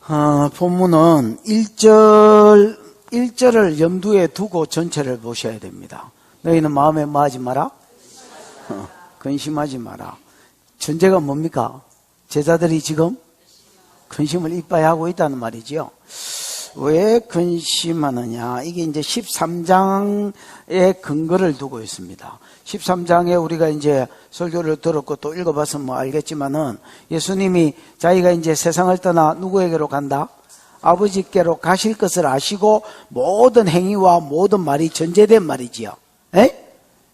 본문은 1절을 염두에 두고 전체를 보셔야 됩니다. 너희는 마음에 뭐하지 마라? 근심하지 마라. 전제가 뭡니까? 제자들이 지금 근심을 이빠이 하고 있다는 말이지요. 왜 근심하느냐? 이게 이제 13장의 근거를 두고 있습니다. 13장에 우리가 이제 설교를 들었고 또 읽어봐서 뭐 알겠지만은 예수님이 자기가 이제 세상을 떠나 누구에게로 간다? 아버지께로 가실 것을 아시고 모든 행위와 모든 말이 전제된 말이지요. 에?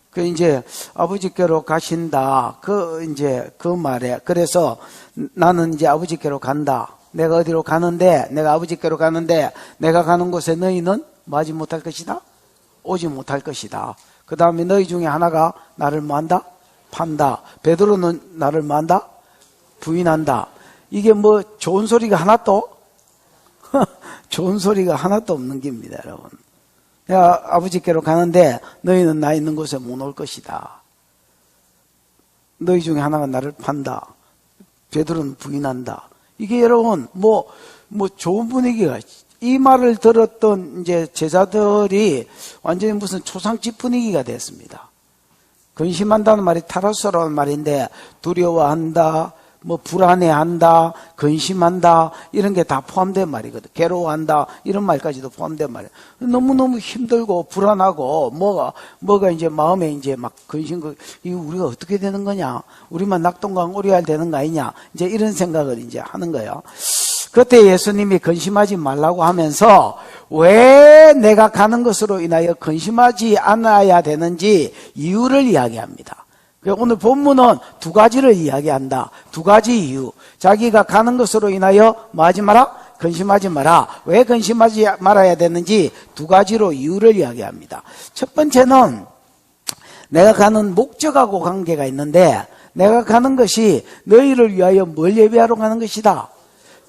그 이제 아버지께로 가신다. 그 말에 그래서 나는 이제 아버지께로 간다. 내가 어디로 가는데, 내가 아버지께로 가는데, 내가 가는 곳에 너희는 마지 못할 것이다? 오지 못할 것이다. 그 다음에 너희 중에 하나가 나를 뭐한다? 판다. 베드로는 나를 뭐한다? 부인한다. 이게 뭐 좋은 소리가 하나도? 좋은 소리가 하나도 없는 겁니다, 여러분. 내가 아버지께로 가는데 너희는 나 있는 곳에 못 올 것이다. 너희 중에 하나가 나를 판다. 베드로는 부인한다. 이게 여러분, 좋은 분위기가, 이 말을 들었던 이제 제자들이 완전히 무슨 초상집 분위기가 됐습니다. 근심한다는 말이 타라소라는 말인데, 두려워한다, 불안해한다, 근심한다, 이런 게 다 포함된 말이거든. 괴로워한다, 이런 말까지도 포함된 말이야. 너무너무 힘들고, 불안하고, 뭐가 이제 마음에 이제 막 이거 우리가 어떻게 되는 거냐? 우리만 낙동강 오리알 되는 거 아니냐? 이제 이런 생각을 이제 하는 거예요. 그때 예수님이 근심하지 말라고 하면서 왜 내가 가는 것으로 인하여 근심하지 않아야 되는지 이유를 이야기합니다. 오늘 본문은 두 가지를 이야기한다. 두 가지 이유. 자기가 가는 것으로 인하여 뭐 하지 마라? 근심하지 마라. 왜 근심하지 말아야 되는지 두 가지로 이유를 이야기합니다. 첫 번째는 내가 가는 목적하고 관계가 있는데, 내가 가는 것이 너희를 위하여 뭘 예배하러 가는 것이다?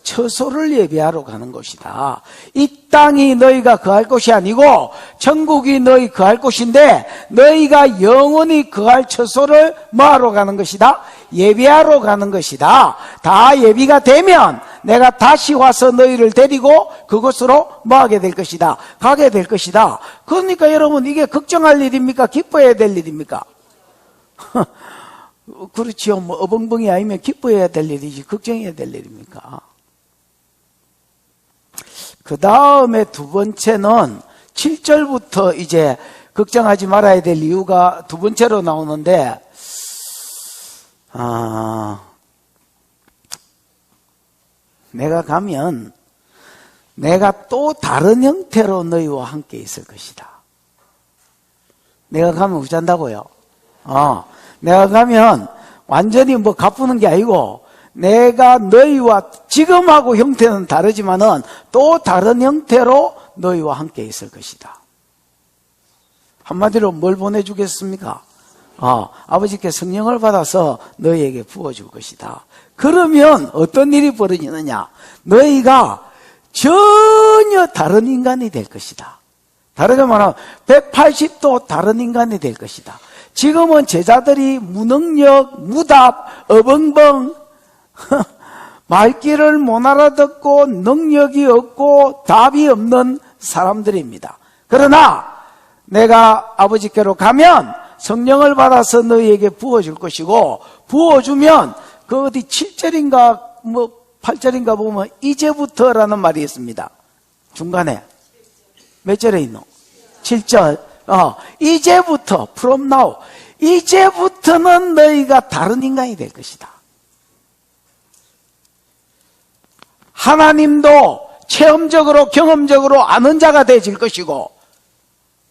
처소를 예배하러 가는 곳이다. 이 땅이 너희가 거할 곳이 아니고 천국이 너희 거할 곳인데, 너희가 영원히 거할 처소를 뭐하러 가는 것이다? 예배하러 가는 것이다. 다 예비가 되면 내가 다시 와서 너희를 데리고 그곳으로 뭐하게 될 것이다? 가게 될 것이다. 그러니까 여러분, 이게 걱정할 일입니까? 기뻐해야 될 일입니까? 그렇지요. 어벙벙이 아니면 기뻐해야 될 일이지 걱정해야 될 일입니까? 그 다음에 두 번째는 7절부터 이제 걱정하지 말아야 될 이유가 두 번째로 나오는데, 내가 가면 내가 또 다른 형태로 너희와 함께 있을 것이다. 내가 가면 어쩐다고요? 내가 가면 완전히 가쁘는 게 아니고, 내가 너희와 지금하고 형태는 다르지만은 또 다른 형태로 너희와 함께 있을 것이다. 한마디로 뭘 보내주겠습니까? 아버지께 성령을 받아서 너희에게 부어줄 것이다. 그러면 어떤 일이 벌어지느냐? 너희가 전혀 다른 인간이 될 것이다. 다르게 말하면 180도 다른 인간이 될 것이다. 지금은 제자들이 무능력, 무답, 어벙벙, 말귀를 못 알아듣고 능력이 없고 답이 없는 사람들입니다. 그러나 내가 아버지께로 가면 성령을 받아서 너희에게 부어줄 것이고, 부어주면 그 어디 7절인가 8절인가 보면 이제부터라는 말이 있습니다. 중간에 몇 절에 있노? 7절. 이제부터, from now, 이제부터는 너희가 다른 인간이 될 것이다. 하나님도 체험적으로 경험적으로 아는 자가 되질 것이고,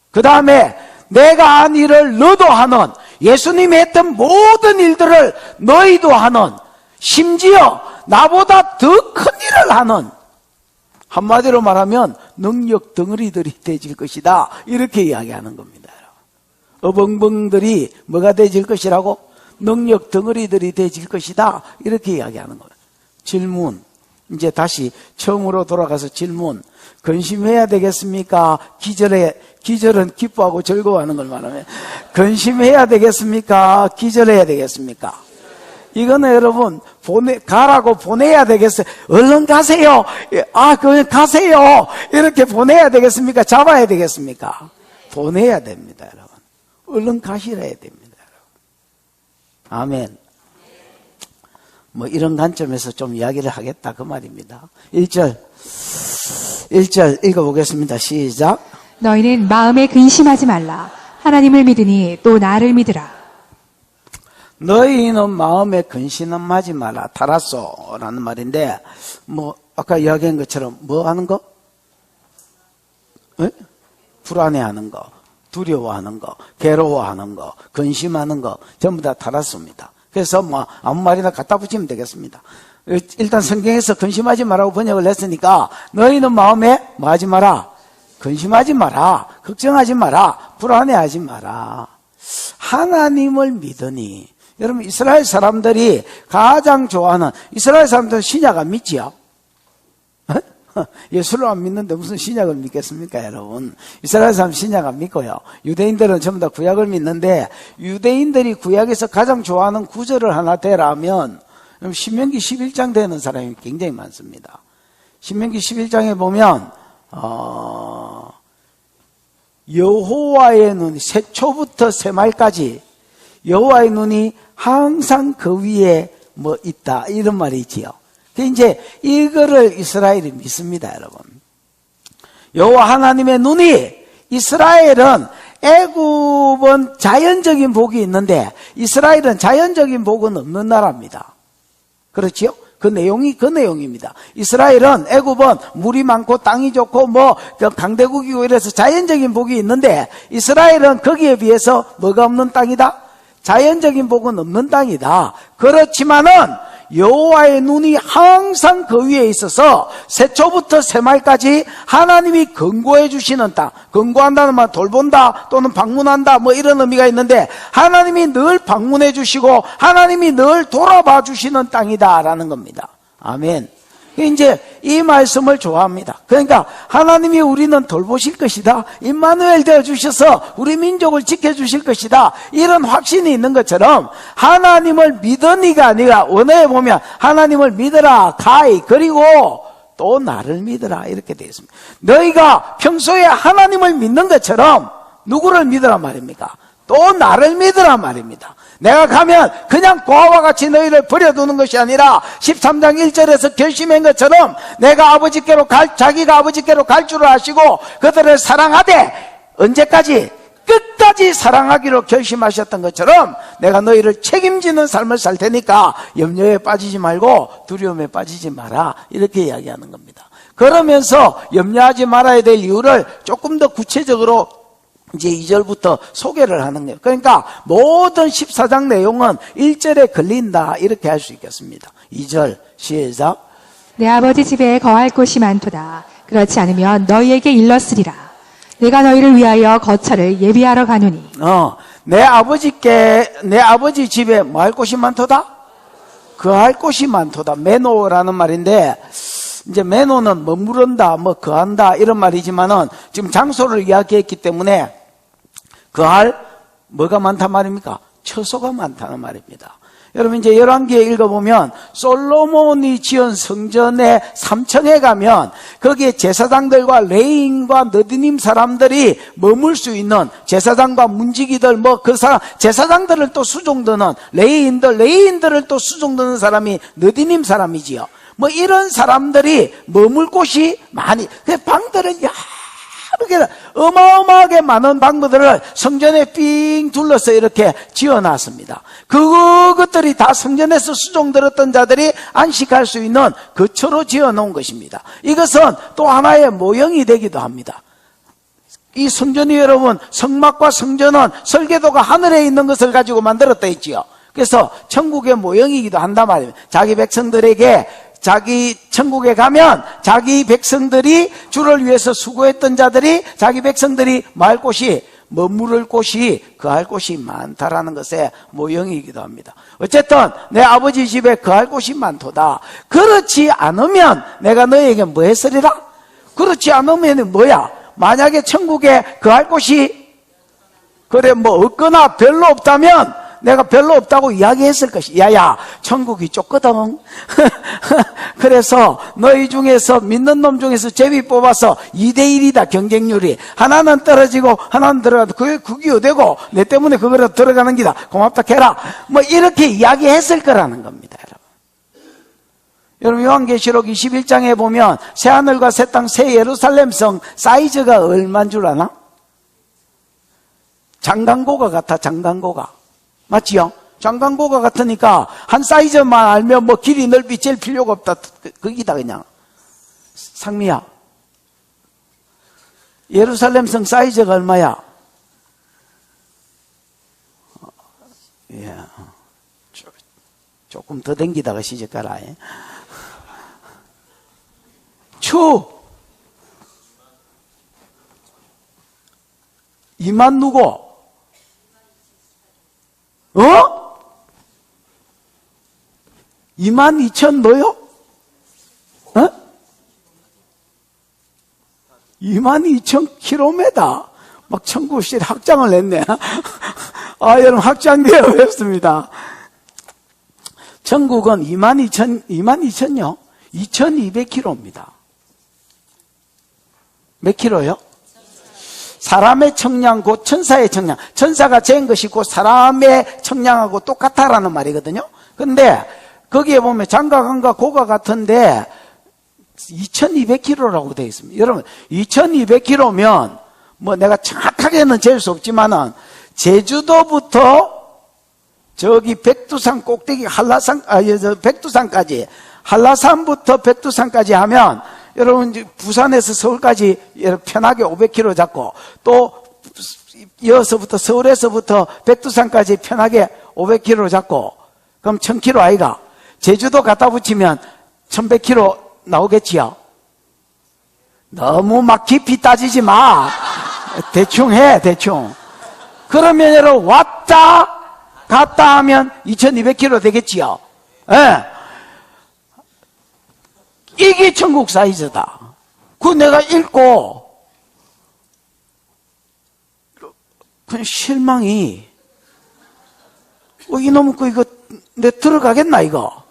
그 다음에 내가 한 일을 너도 하는, 예수님이 했던 모든 일들을 너희도 하는, 심지어 나보다 더 큰 일을 하는, 한마디로 말하면 능력 덩어리들이 되질 것이다. 이렇게 이야기하는 겁니다. 어벙벙들이 뭐가 되질 것이라고? 능력 덩어리들이 되질 것이다. 이렇게 이야기하는 거예요. 질문. 이제 다시 처음으로 돌아가서 질문. 근심해야 되겠습니까? 기절은 기뻐하고 즐거워하는 걸 말하면, 근심해야 되겠습니까? 기절해야 되겠습니까? 이거는 여러분, 가라고 보내야 되겠어요. 얼른 가세요. 그냥 가세요. 이렇게 보내야 되겠습니까? 잡아야 되겠습니까? 보내야 됩니다, 여러분. 얼른 가시라 해야 됩니다, 여러분. 아멘. 뭐 이런 관점에서 좀 이야기를 하겠다, 그 말입니다. 1절 읽어보겠습니다. 시작. 너희는 마음에 근심하지 말라. 하나님을 믿으니 또 나를 믿으라. 너희는 마음에 근심하지 마라. 타라소라는 말인데, 뭐 아까 이야기한 것처럼 뭐 하는 거? 에? 불안해하는 거, 두려워하는 거, 괴로워하는 거, 근심하는 거 전부 다 타라소입니다. 그래서 뭐 아무 말이나 갖다 붙이면 되겠습니다. 일단 성경에서 근심하지 마라고 번역을 했으니까 너희는 마음에 뭐 하지 마라? 근심하지 마라. 걱정하지 마라. 불안해하지 마라. 하나님을 믿으니. 여러분, 이스라엘 사람들이 가장 좋아하는, 이스라엘 사람들은 신약 안 믿지요? 예수를 안 믿는데 무슨 신약을 믿겠습니까, 여러분? 이스라엘 사람 신약 안 믿고요. 유대인들은 전부 다 구약을 믿는데, 유대인들이 구약에서 가장 좋아하는 구절을 하나 대라면 신명기 11장 되는 사람이 굉장히 많습니다. 신명기 11장에 보면 여호와의 눈이 새초부터 새말까지 여호와의 눈이 항상 그 위에 뭐 있다, 이런 말이 있지요. 이제 이거를 이스라엘이 믿습니다, 여러분. 여호와 하나님의 눈이, 이스라엘은 애굽은 자연적인 복이 있는데 이스라엘은 자연적인 복은 없는 나라입니다. 그렇지요? 그 내용입니다. 이스라엘은, 애굽은 물이 많고 땅이 좋고 뭐 강대국이고 이래서 자연적인 복이 있는데 이스라엘은 거기에 비해서 뭐가 없는 땅이다? 자연적인 복은 없는 땅이다. 그렇지만은 여호와의 눈이 항상 그 위에 있어서 새초부터 새말까지 하나님이 권고해 주시는 땅. 권고한다는 말, 돌본다 또는 방문한다 뭐 이런 의미가 있는데 하나님이 늘 방문해 주시고 하나님이 늘 돌아봐 주시는 땅이다라는 겁니다. 아멘. 이제 이 말씀을 좋아합니다. 그러니까 하나님이 우리는 돌보실 것이다, 임마누엘 되어 주셔서 우리 민족을 지켜주실 것이다, 이런 확신이 있는 것처럼 하나님을 믿으니가 아니라 원어에 보면 하나님을 믿어라 가이, 그리고 또 나를 믿어라, 이렇게 되어 있습니다. 너희가 평소에 하나님을 믿는 것처럼 누구를 믿으란 말입니까? 또 나를 믿으란 말입니다. 내가 가면 그냥 고아와 같이 너희를 버려두는 것이 아니라 13장 1절에서 결심한 것처럼 내가 자기가 아버지께로 갈 줄을 아시고 그들을 사랑하되, 언제까지? 끝까지 사랑하기로 결심하셨던 것처럼 내가 너희를 책임지는 삶을 살 테니까 염려에 빠지지 말고 두려움에 빠지지 마라, 이렇게 이야기하는 겁니다. 그러면서 염려하지 말아야 될 이유를 조금 더 구체적으로 이제 2절부터 소개를 하는 거예요. 그러니까 모든 14장 내용은 1절에 걸린다, 이렇게 할 수 있겠습니다. 2절 시작. 내 아버지 집에 거할 곳이 많도다. 그렇지 않으면 너희에게 일렀으리라. 내가 너희를 위하여 거처를 예비하러 가노니. 내 아버지 집에 뭐 할 곳이 많도다? 거할 곳이 많도다. 메노라는 말인데, 이제 메노는 머무른다, 뭐 거한다 이런 말이지만은 지금 장소를 이야기했기 때문에 거할 뭐가 많단 말입니까? 처소가 많다는 말입니다. 여러분, 이제 열왕기에 읽어보면 솔로몬이 지은 성전의 3층에 가면 거기에 제사장들과 레위인과 너디님 사람들이 머물 수 있는, 제사장과 문지기들 뭐 그 사람, 제사장들을 또 수종드는 레위인들을 또 수종드는 사람이 너디님 사람이지요. 뭐 이런 사람들이 머물 곳이 많이, 그 방들은 여러 개, 어마어마하게 많은 방들을 성전에 삥 둘러서 이렇게 지어놨습니다. 그것들이 다 성전에서 수종들었던 자들이 안식할 수 있는 거처로 지어놓은 것입니다. 이것은 또 하나의 모형이 되기도 합니다. 이 성전이, 여러분, 성막과 성전은 설계도가 하늘에 있는 것을 가지고 만들었다 했지요. 그래서 천국의 모형이기도 한단 말입니다. 자기 백성들에게, 자기 천국에 가면 자기 백성들이, 주를 위해서 수고했던 자들이, 자기 백성들이 말 곳이, 머무를 곳이, 거할 곳이 많다라는 것의 모형이기도 합니다. 어쨌든 내 아버지 집에 거할 곳이 많도다. 그렇지 않으면 내가 너희에게 뭐 했으리라? 그렇지 않으면 뭐야? 만약에 천국에 거할 곳이 그래 뭐 없거나 별로 없다면 내가 별로 없다고 이야기했을 것이. 야야, 천국이 좁거든. 그래서 너희 중에서 믿는 놈 중에서 제비 뽑아서 2대1이다 경쟁률이. 하나는 떨어지고 하나는 들어가도 그게 어되고 내 때문에 그거로 들어가는 기다. 고맙다 해라. 뭐 이렇게 이야기했을 거라는 겁니다. 여러분 요한계시록 21장에 보면 새하늘과 새 땅 새 예루살렘 성 사이즈가 얼마인 줄 아나? 장강고가 같아. 장강고가 맞지요? 장강고가 같으니까 한 사이즈만 알면 뭐 길이 넓이 잴 필요가 없다. 거기다 그냥. 상미야, 예루살렘 성 사이즈가 얼마야? 예, 조금 더 댕기다가 시집가라. 추 2만 누구? 22,000 뭐요? 22,000km. 막 천국실 확장을 냈네. 여러분 확장되어 외웠습니다. 천국은 22,000요? 2200km입니다. 몇 킬로요? 사람의 청량 곧 천사의 청량. 천사가 재은 것이 곧 사람의 청량하고 똑같다라는 말이거든요. 근데 거기에 보면 장가간과 고가 같은데 2200km라고 되어 있습니다. 여러분 2200km면 뭐 내가 정확하게는 잴 수 없지만은 제주도부터 저기 백두산 꼭대기 백두산까지, 한라산부터 백두산까지 하면 여러분 이제 부산에서 서울까지 편하게 500km 잡고 또 이어서부터 서울에서부터 백두산까지 편하게 500km 잡고 그럼 1000km 아이가? 제주도 갖다 붙이면 1100km 나오겠지요? 너무 막 깊이 따지지 마. 대충 해, 대충. 그러면 여러분 왔다 갔다 하면 2200km 되겠지요? 예. 이게 천국 사이즈다. 그거 내가 읽고 그냥 실망이 이놈의 거 이거 내 들어가겠나 이거.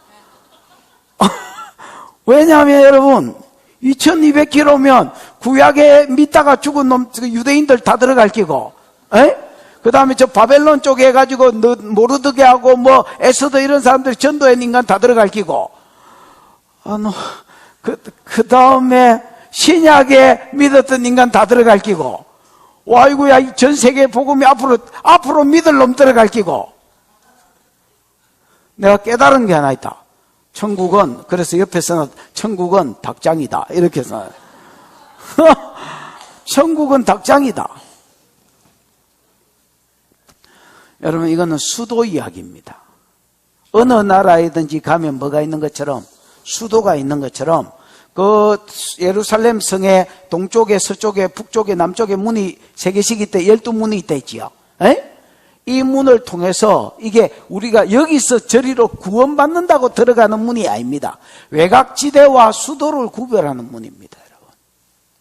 왜냐하면 여러분 2200km면 구약에 믿다가 죽은 놈 유대인들 다 들어갈 끼고, 그 다음에 저 바벨론 쪽에 해가지고 모르드게하고 뭐 에스더 이런 사람들 전도한 인간 다 들어갈 끼고, 그 다음에 신약에 믿었던 인간 다 들어갈 끼고, 와이구야 전 세계 복음이 앞으로 믿을 놈 들어갈 끼고. 내가 깨달은 게 하나 있다. 천국은, 그래서 옆에서는 천국은 닭장이다 이렇게 해서 천국은 닭장이다. 여러분 이거는 수도 이야기입니다. 어느 나라에든지 가면 뭐가 있는 것처럼, 수도가 있는 것처럼 그 예루살렘 성의 동쪽에 서쪽에 북쪽에 남쪽에 문이 3개씩 있대. 12문이 있다 있지요. 이 문을 통해서 이게 우리가 여기서 저리로 구원받는다고 들어가는 문이 아닙니다. 외곽지대와 수도를 구별하는 문입니다, 여러분.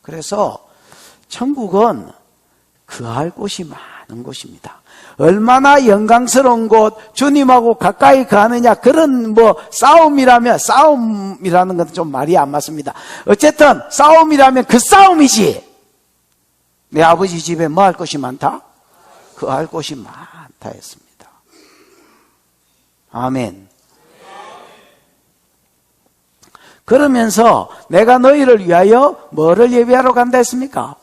그래서 천국은 거할 곳이 많은 곳입니다. 얼마나 영광스러운 곳, 주님하고 가까이 가느냐, 그런 싸움이라는 건 좀 말이 안 맞습니다. 어쨌든 싸움이라면 그 싸움이지. 내 아버지 집에 뭐 할 것이 많다? 거할 곳이 많다 했습니다. 아멘. 그러면서 내가 너희를 위하여 뭐를 예비하러 간다 했습니까?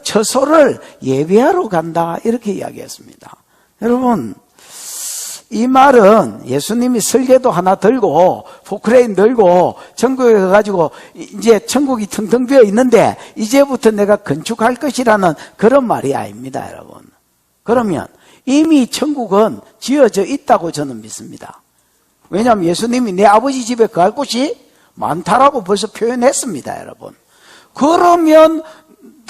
처소를 예비하러 간다 이렇게 이야기했습니다. 여러분 이 말은 예수님이 설계도 하나 들고 포크레인 들고 천국에 가가지고 이제 천국이 텅텅 비어 있는데 이제부터 내가 건축할 것이라는 그런 말이 아닙니다, 여러분. 그러면 이미 천국은 지어져 있다고 저는 믿습니다. 왜냐하면 예수님이 내 아버지 집에 갈 곳이 많다라고 벌써 표현했습니다, 여러분. 그러면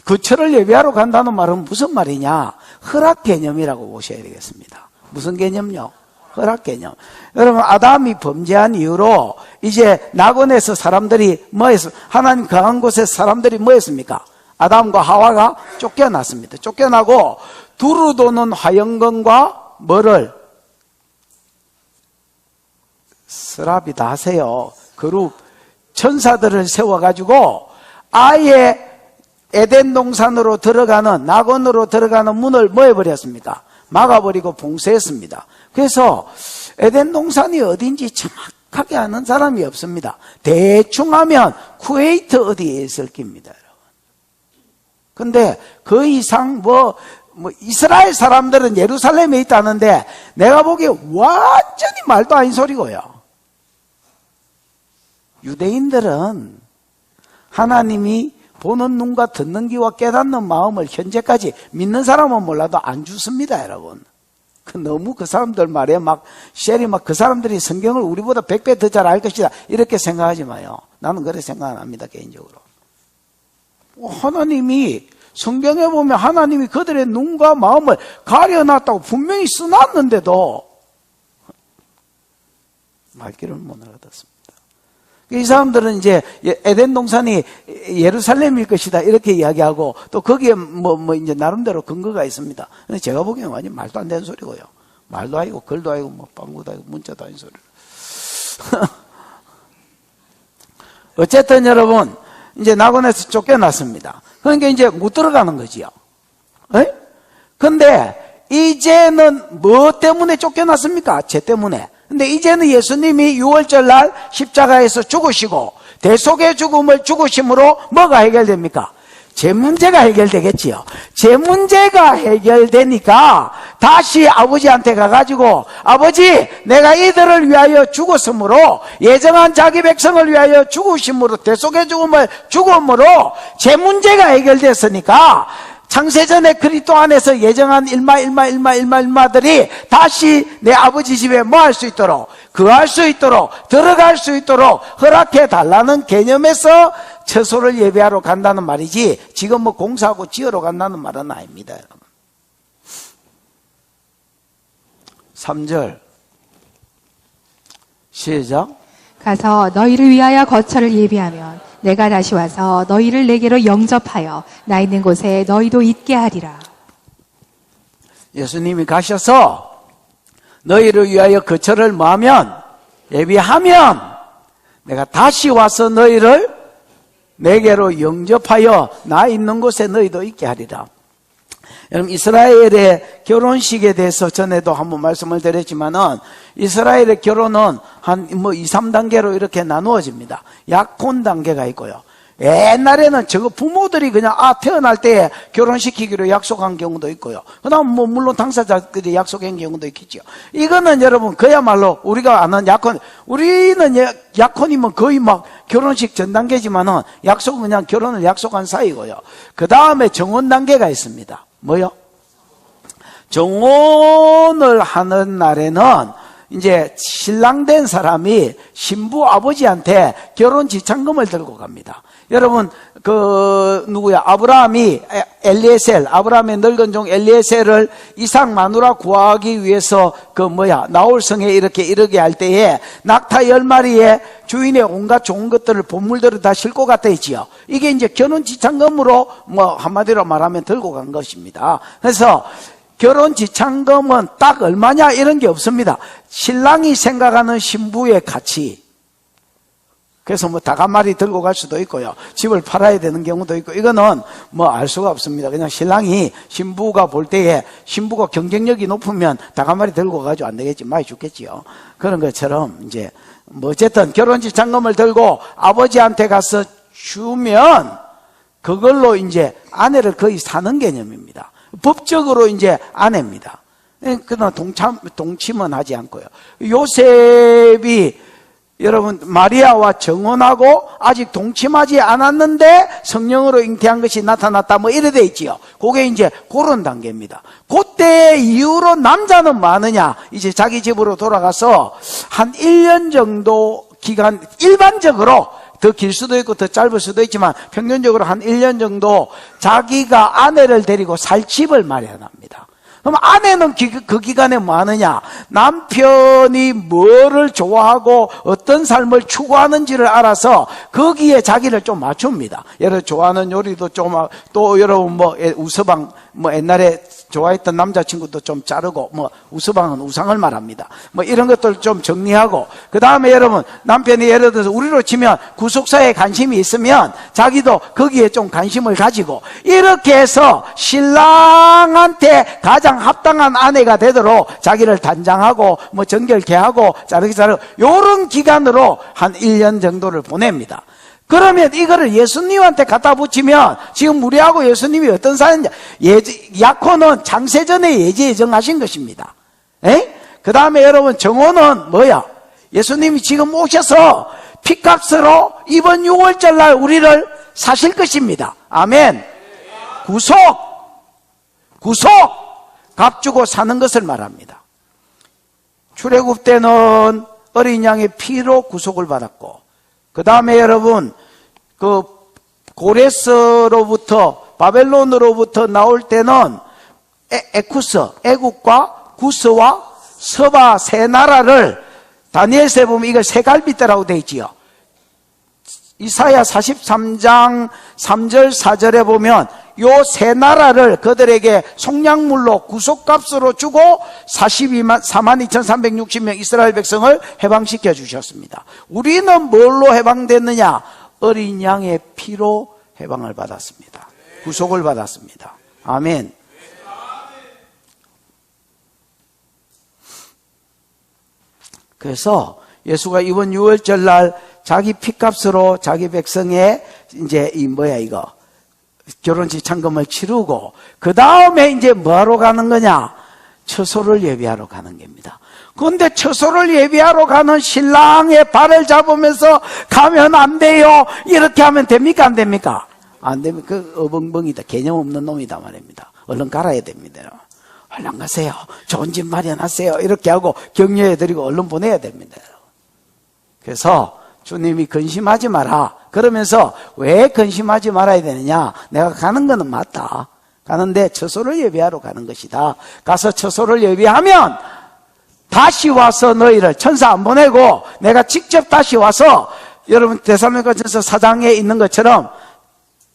거처를 예비하러 간다는 말은 무슨 말이냐? 허락 개념이라고 보셔야 되겠습니다. 무슨 개념요? 허락 개념. 여러분 아담이 범죄한 이후로 이제 낙원에서 사람들이 하나님 강한 곳에서 사람들이 뭐 했습니까? 아담과 하와가 쫓겨났습니다. 쫓겨나고 두루 도는 화영건과 뭐를 스랍이 다 하세요. 그룹 천사들을 세워가지고 아예 에덴 동산으로 들어가는, 낙원으로 들어가는 문을 뭐 해버렸습니까? 막아버리고 봉쇄했습니다. 그래서 에덴 동산이 어딘지 정확하게 아는 사람이 없습니다. 대충 하면 쿠웨이트 어디에 있을 겁니다, 여러분. 근데 그 이상 이스라엘 사람들은 예루살렘에 있다는데 내가 보기에 완전히 말도 아닌 소리고요. 유대인들은 하나님이 보는 눈과 듣는 귀와 깨닫는 마음을 현재까지 믿는 사람은 몰라도 안 주습니다, 여러분. 너무 그 사람들 말에 쉘이 그 사람들이 성경을 우리보다 100배 더 잘 알 것이다, 이렇게 생각하지 마요. 나는 그렇게 생각 안 합니다, 개인적으로. 하나님이, 성경에 보면 하나님이 그들의 눈과 마음을 가려놨다고 분명히 써놨는데도 말귀를 못 알아듣습니다. 이 사람들은 이제 에덴 동산이 예루살렘일 것이다, 이렇게 이야기하고 또 거기에 이제 나름대로 근거가 있습니다. 근데 제가 보기에는 완전 말도 안 되는 소리고요. 말도 아니고 글도 아니고 빵구도 아니고 문자도 아닌 소리. 어쨌든 여러분, 이제 낙원에서 쫓겨났습니다. 그러니까 이제 못 들어가는 거지요. 에? 근데 이제는 뭐 때문에 쫓겨났습니까? 죄 때문에. 근데 이제는 예수님이 6월절 날 십자가에서 죽으시고 대속의 죽음을 죽으심으로 뭐가 해결됩니까? 죄 문제가 해결되겠지요. 죄 문제가 해결되니까 다시 아버지한테 가가지고, 아버지, 내가 이들을 위하여 죽었으므로, 예정한 자기 백성을 위하여 죽으심으로, 대속의 죽음을 죽음으로 죄 문제가 해결됐으니까 창세전에 그리스도 안에서 예정한 일마들이 다시 내 아버지 집에 뭐 할 수 있도록, 거할 수 있도록, 들어갈 수 있도록 허락해 달라는 개념에서 처소를 예배하러 간다는 말이지, 지금 공사하고 지으러 간다는 말은 아닙니다, 여러분. 3절 시작. 가서 너희를 위하여 거처를 예비하면 내가 다시 와서 너희를 내게로 영접하여 나 있는 곳에 너희도 있게 하리라. 예수님이 가셔서 너희를 위하여 거처를 뭐하면? 예비하면 내가 다시 와서 너희를 내게로 영접하여 나 있는 곳에 너희도 있게 하리라. 여러분, 이스라엘의 결혼식에 대해서 전에도 한번 말씀을 드렸지만은, 이스라엘의 결혼은 한 2, 3단계로 이렇게 나누어집니다. 약혼 단계가 있고요. 옛날에는 저거 부모들이 그냥 태어날 때에 결혼시키기로 약속한 경우도 있고요. 그 다음 물론 당사자들이 약속한 경우도 있겠죠. 이거는 여러분 그야말로 우리가 아는 약혼, 우리는 약혼이면 거의 결혼식 전 단계지만은 약속은 그냥 결혼을 약속한 사이고요. 그 다음에 정혼 단계가 있습니다. 뭐요? 정혼을 하는 날에는 이제 신랑 된 사람이 신부 아버지한테 결혼 지참금을 들고 갑니다. 여러분, 아브라함이 아브라함의 늙은 종 엘리에셀을 이삭 마누라 구하기 위해서 나홀성에 이렇게 이르게 할 때에 낙타 10마리에 주인의 온갖 좋은 것들을, 보물들을 다 싣고 갔다 했지요. 이게 이제 결혼 지참금으로 한마디로 말하면 들고 간 것입니다. 그래서 결혼 지참금은 딱 얼마냐 이런 게 없습니다. 신랑이 생각하는 신부의 가치. 그래서 닭 한 마리 들고 갈 수도 있고요. 집을 팔아야 되는 경우도 있고, 이거는 알 수가 없습니다. 그냥 신랑이 신부가 볼 때에 신부가 경쟁력이 높으면 닭 한 마리 들고 가지고 안 되겠지. 많이 죽겠지요. 그런 것처럼 이제 어쨌든 결혼 지참금을 들고 아버지한테 가서 주면 그걸로 이제 아내를 거의 사는 개념입니다. 법적으로 이제 아내입니다. 그러나 동침은 하지 않고요. 요셉이 여러분 마리아와 정혼하고 아직 동침하지 않았는데 성령으로 잉태한 것이 나타났다 이래 돼 있지요. 그게 이제 그런 단계입니다. 그때 이후로 남자는 뭐 하느냐, 이제 자기 집으로 돌아가서 한 1년 정도 기간, 일반적으로 더 길 수도 있고 더 짧을 수도 있지만 평균적으로 한 1년 정도 자기가 아내를 데리고 살 집을 마련합니다. 그럼 아내는 그 기간에 뭐 하느냐, 남편이 뭐를 좋아하고 어떤 삶을 추구하는지를 알아서 거기에 자기를 좀 맞춥니다. 여러분 좋아하는 요리도 좀, 또 여러분 우서방 옛날에 좋아했던 남자친구도 좀 자르고, 우서방은 우상을 말합니다. 이런 것들 좀 정리하고, 그 다음에 여러분, 남편이 예를 들어서 우리로 치면 구속사에 관심이 있으면 자기도 거기에 좀 관심을 가지고, 이렇게 해서 신랑한테 가장 합당한 아내가 되도록 자기를 단장하고, 정결케 하고, 자르기, 요런 기간으로 한 1년 정도를 보냅니다. 그러면 이거를 예수님한테 갖다 붙이면 지금 우리하고 예수님이 어떤 사이냐? 약혼은 창세전에 예정하신 것입니다. 그 다음에 여러분 정혼은 뭐야? 예수님이 지금 오셔서 피값으로 이번 6월절 날 우리를 사실 것입니다. 아멘. 구속 값 주고 사는 것을 말합니다. 출애굽 때는 어린 양의 피로 구속을 받았고, 그 다음에 여러분, 고레스로부터, 바벨론으로부터 나올 때는 에쿠스, 애국과 구스와 서바 세 나라를, 다니엘서에 보면 이걸 세 갈빗대라고 되어 있지요. 이사야 43장 3절 4절에 보면 요 세 나라를 그들에게 속량물로 구속값으로 주고 42,360명 이스라엘 백성을 해방시켜 주셨습니다. 우리는 뭘로 해방됐느냐? 어린 양의 피로 해방을 받았습니다. 구속을 받았습니다. 아멘. 그래서 예수가 이번 6월절 날 자기 피값으로 자기 백성의 결혼식 창금을 치르고, 그 다음에 이제 뭐하러 가는 거냐? 처소를 예비하러 가는 겁니다. 그런데 처소를 예비하러 가는 신랑의 발을 잡으면서 가면 안 돼요. 이렇게 하면 됩니까? 안 됩니까? 안 됩니다. 그 어벙벙이다. 개념 없는 놈이다 말입니다. 얼른 갈아야 됩니다. 얼른 가세요. 좋은 집 마련하세요. 이렇게 하고 격려해드리고 얼른 보내야 됩니다. 그래서 주님이 근심하지 마라. 그러면서 왜 근심하지 말아야 되느냐? 내가 가는 거는 맞다. 가는데 처소를 예비하러 가는 것이다. 가서 처소를 예비하면 다시 와서 너희를, 천사 안 보내고 내가 직접 다시 와서, 여러분 데살로니가전서 4장에 있는 것처럼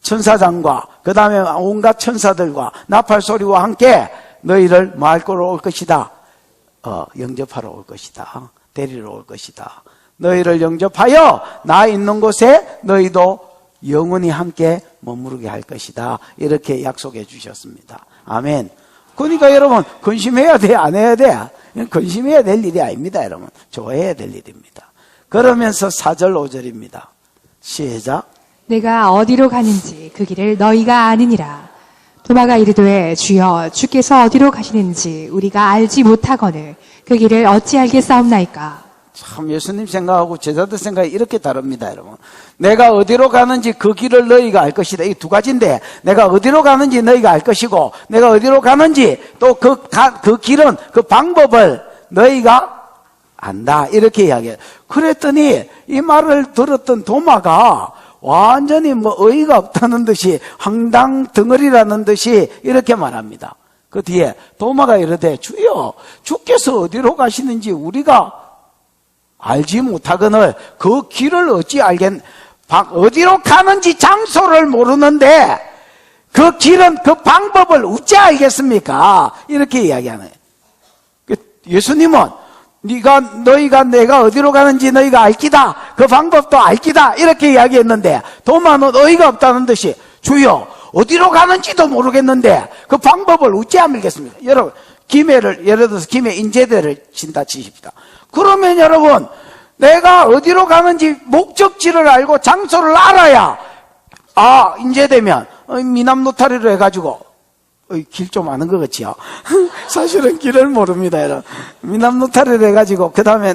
천사장과 그 다음에 온갖 천사들과 나팔소리와 함께 너희를 마을고로 올 것이다. 영접하러 올 것이다. 데리러 올 것이다. 너희를 영접하여 나 있는 곳에 너희도 영원히 함께 머무르게 할 것이다. 이렇게 약속해 주셨습니다. 아멘. 그러니까 여러분 근심해야 돼? 안 해야 돼? 근심해야 될 일이 아닙니다. 여러분 좋아해야 될 일입니다. 그러면서 4절 5절입니다. 시작. 내가 어디로 가는지 그 길을 너희가 아느니라. 도마가 이르되 주여 주께서 어디로 가시는지 우리가 알지 못하거늘 그 길을 어찌 알겠사옵나이까. 참 예수님 생각하고 제자들 생각이 이렇게 다릅니다. 여러분 내가 어디로 가는지 그 길을 너희가 알 것이다. 이 두 가지인데, 내가 어디로 가는지 너희가 알 것이고, 내가 어디로 가는지 또 그 길은, 그 방법을 너희가 안다. 이렇게 이야기해요. 그랬더니 이 말을 들었던 도마가 완전히 어이가 없다는 듯이, 황당 덩어리라는 듯이 이렇게 말합니다. 그 뒤에 도마가 이르되 주여 주께서 어디로 가시는지 우리가 알지 못하거늘 그 길을 어찌 어디로 가는지 장소를 모르는데 그 길은, 그 방법을 어찌 알겠습니까? 이렇게 이야기하네요. 예수님은 너희가 내가 어디로 가는지 너희가 알기다. 그 방법도 알기다. 이렇게 이야기했는데 도마는 어이가 없다는 듯이 주여 어디로 가는지도 모르겠는데 그 방법을 어찌 알겠습니까? 여러분 예를 들어서 김해 인제대를 친다 치십시다. 그러면 여러분 내가 어디로 가는지 목적지를 알고 장소를 알아야, 인제되면 미남 노타리로 해가지고 길 좀 아는 것 같지요? 사실은 길을 모릅니다. 여러분. 미남 노타리로 해가지고 그 다음에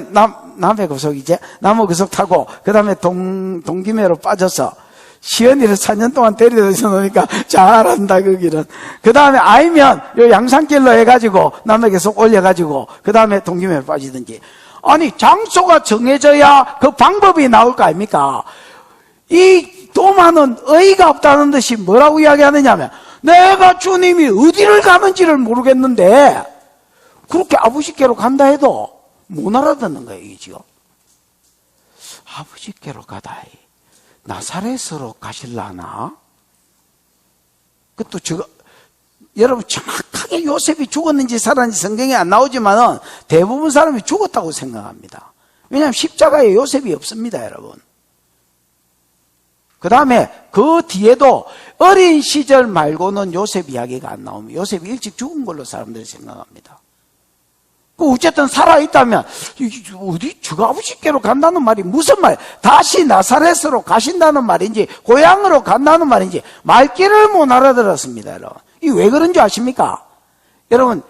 남해 고속이제 남해 고속 타고 그 다음에 동김해로 빠져서 시연이를 4년 동안 데려다서 놓으니까 잘한다, 그 길은. 그 다음에 아니면 요 양산길로 해가지고 남해 계속 올려가지고 그 다음에 동김해로 빠지든지. 아니 장소가 정해져야 그 방법이 나올 거 아닙니까? 이 도마는 어이가 없다는 듯이 뭐라고 이야기하느냐면, 내가 주님이 어디를 가는지를 모르겠는데 그렇게 아버지께로 간다 해도 못 알아듣는 거예요, 이지요. 아버지께로 가다이 나사렛으로 가실라나? 그것도 여러분 정확하게 어떻게 요셉이 죽었는지 살았는지 성경에 안 나오지만은 대부분 사람이 죽었다고 생각합니다. 왜냐하면 십자가에 요셉이 없습니다, 여러분. 그 다음에 그 뒤에도 어린 시절 말고는 요셉 이야기가 안 나옵니다. 요셉이 일찍 죽은 걸로 사람들이 생각합니다. 어쨌든 살아있다면 어디 저가 아버지께로 간다는 말이 무슨 말? 다시 나사렛으로 가신다는 말인지 고향으로 간다는 말인지 말귀를 못 알아들었습니다. 여러분, 이 왜 그런 줄 아십니까? 여러분,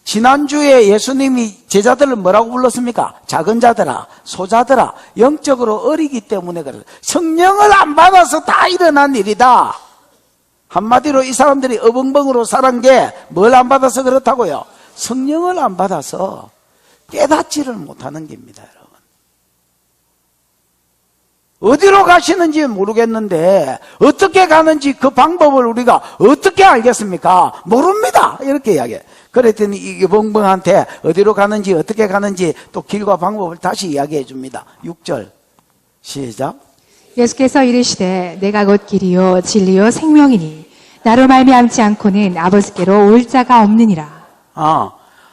지난주에 예수님이 제자들을 뭐라고 불렀습니까? 작은 자들아, 소자들아, 영적으로 어리기 때문에 그래. 성령을 안 받아서 다 일어난 일이다. 한마디로 이 사람들이 어벙벙으로 살은 게 뭘 안 받아서 그렇다고요? 성령을 안 받아서 깨닫지를 못하는 겁니다, 여러분. 어디로 가시는지 모르겠는데 어떻게 가는지 그 방법을 우리가 어떻게 알겠습니까? 모릅니다. 이렇게 이야기해요. 그랬더니 이 벙벙한테 어디로 가는지 어떻게 가는지 또 길과 방법을 다시 이야기해 줍니다. 6절 시작. 예수께서 이르시되 내가 곧 길이요 진리요 생명이니 나로 말미암지 않고는 아버지께로 올 자가 없느니라.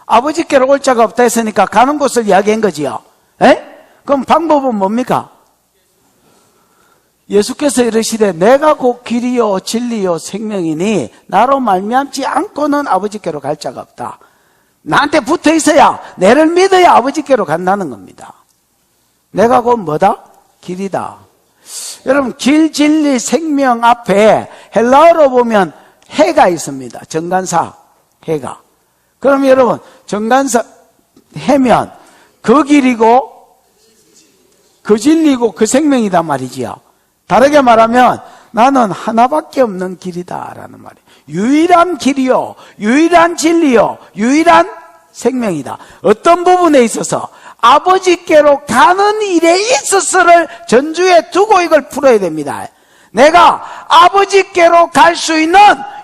아버지께로 올 자가 없다 했으니까 가는 곳을 이야기한 거지요. 에? 그럼 방법은 뭡니까? 예수께서 이르시되 내가 곧 길이요 진리요 생명이니 나로 말미암지 않고는 아버지께로 갈 자가 없다. 나한테 붙어 있어야, 내를 믿어야 아버지께로 간다는 겁니다. 내가 곧 뭐다? 길이다. 여러분, 길, 진리, 생명 앞에 헬라어로 보면 해가 있습니다. 정관사 해가. 그럼 여러분, 정관사 해면 그 길이고 그 진리고 그 생명이단 말이지요. 다르게 말하면 나는 하나밖에 없는 길이다라는 말이에요. 유일한 길이요, 유일한 진리요, 유일한 생명이다. 어떤 부분에 있어서 아버지께로 가는 일에 있어서를 전주에 두고 이걸 풀어야 됩니다. 내가 아버지께로 갈 수 있는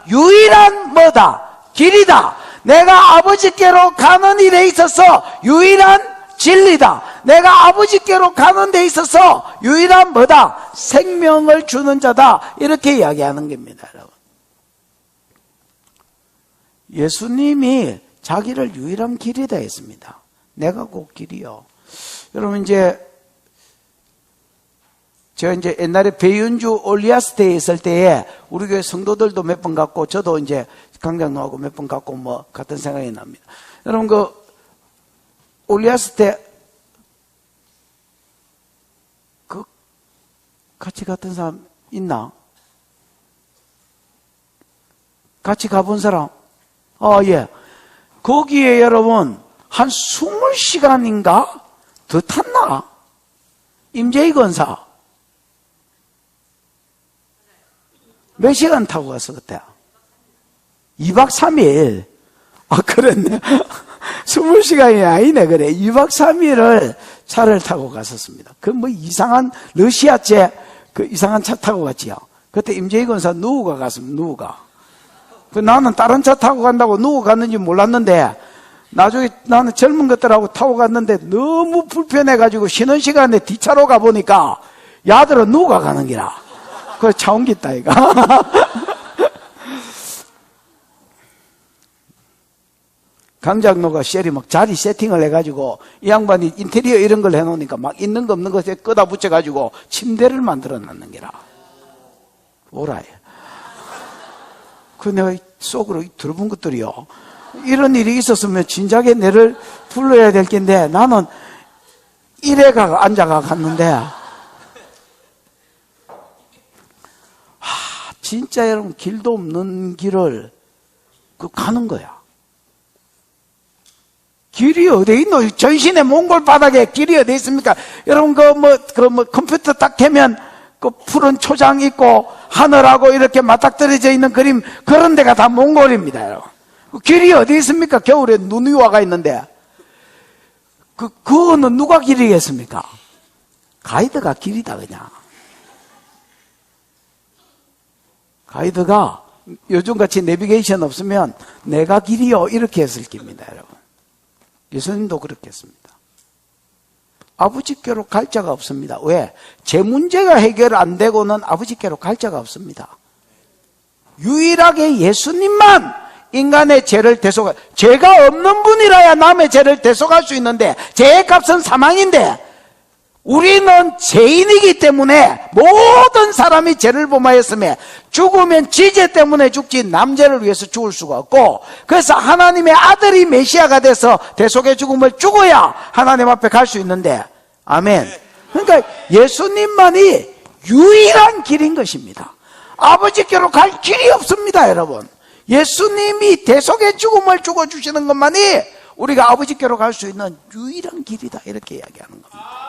유일한 뭐다? 길이다. 내가 아버지께로 가는 일에 있어서 유일한 진리다. 내가 아버지께로 가는 데 있어서 유일한 뭐다? 생명을 주는 자다. 이렇게 이야기하는 겁니다, 여러분. 예수님이 자기를 유일한 길이다 했습니다. 내가 곧 길이요. 여러분, 제가 이제 옛날에 배윤주 올리아스테에 있을 때에 우리 교회 성도들도 몇 번 갔고 저도 이제 강장로하고 몇 번 갔고 뭐 같은 생각이 납니다. 여러분, 그 올리아스테 그 같이 갔던 사람 있나? 같이 가본 사람? 예. 거기에 여러분 한 20시간인가 더 탔나? 임재희 권사 몇 시간 타고 갔어 그때? 2박 3일. 그랬네. 20시간이 아니네, 그래. 2박 3일을 차를 타고 갔었습니다. 그 뭐 이상한 러시아제 그 이상한 차 타고 갔지요. 그때 임재희 권사 누구가 갔습니다, 누구가. 나는 다른 차 타고 간다고 누구 갔는지 몰랐는데 나중에 나는 젊은 것들하고 타고 갔는데 너무 불편해가지고 쉬는 시간에 뒷차로 가보니까 야들은 누가 가는 기라. 그래, 차 옮겼다, 이거. 강장로가 쉘이 막 자리 세팅을 해가지고 이 양반이 인테리어 이런 걸 해놓으니까 막 있는 거 없는 것에 끄다 붙여가지고 침대를 만들어 놨는 게라. 오라해. 그 내가 속으로 들어본 것들이요. 이런 일이 있었으면 진작에 내를 불러야 될 텐데 나는 이래가 앉아가 갔는데 진짜 여러분 길도 없는 길을 가는 거야. 길이 어디 있노? 전신의 몽골 바닥에 길이 어디 있습니까? 여러분, 컴퓨터 딱 켜면, 푸른 초장 있고, 하늘하고 이렇게 맞닥뜨려져 있는 그림, 그런 데가 다 몽골입니다, 여러분. 길이 어디 있습니까? 겨울에 눈이 와가 있는데. 그거는 누가 길이겠습니까? 가이드가 길이다, 그냥. 가이드가 요즘같이 내비게이션 없으면 내가 길이요, 이렇게 했을 겁니다, 여러분. 예수님도 그렇게 했습니다. 아버지께로 갈 자가 없습니다. 왜? 제 문제가 해결 안 되고는 아버지께로 갈 자가 없습니다. 유일하게 예수님만 인간의 죄를 대속할, 죄가 없는 분이라야 남의 죄를 대속할 수 있는데, 죄의 값은 사망인데, 우리는 죄인이기 때문에 모든 사람이 죄를 범하였으며 죽으면 지죄 때문에 죽지 남죄를 위해서 죽을 수가 없고, 그래서 하나님의 아들이 메시아가 돼서 대속의 죽음을 죽어야 하나님 앞에 갈 수 있는데, 아멘. 그러니까 예수님만이 유일한 길인 것입니다. 아버지께로 갈 길이 없습니다, 여러분. 예수님이 대속의 죽음을 죽어주시는 것만이 우리가 아버지께로 갈 수 있는 유일한 길이다, 이렇게 이야기하는 겁니다.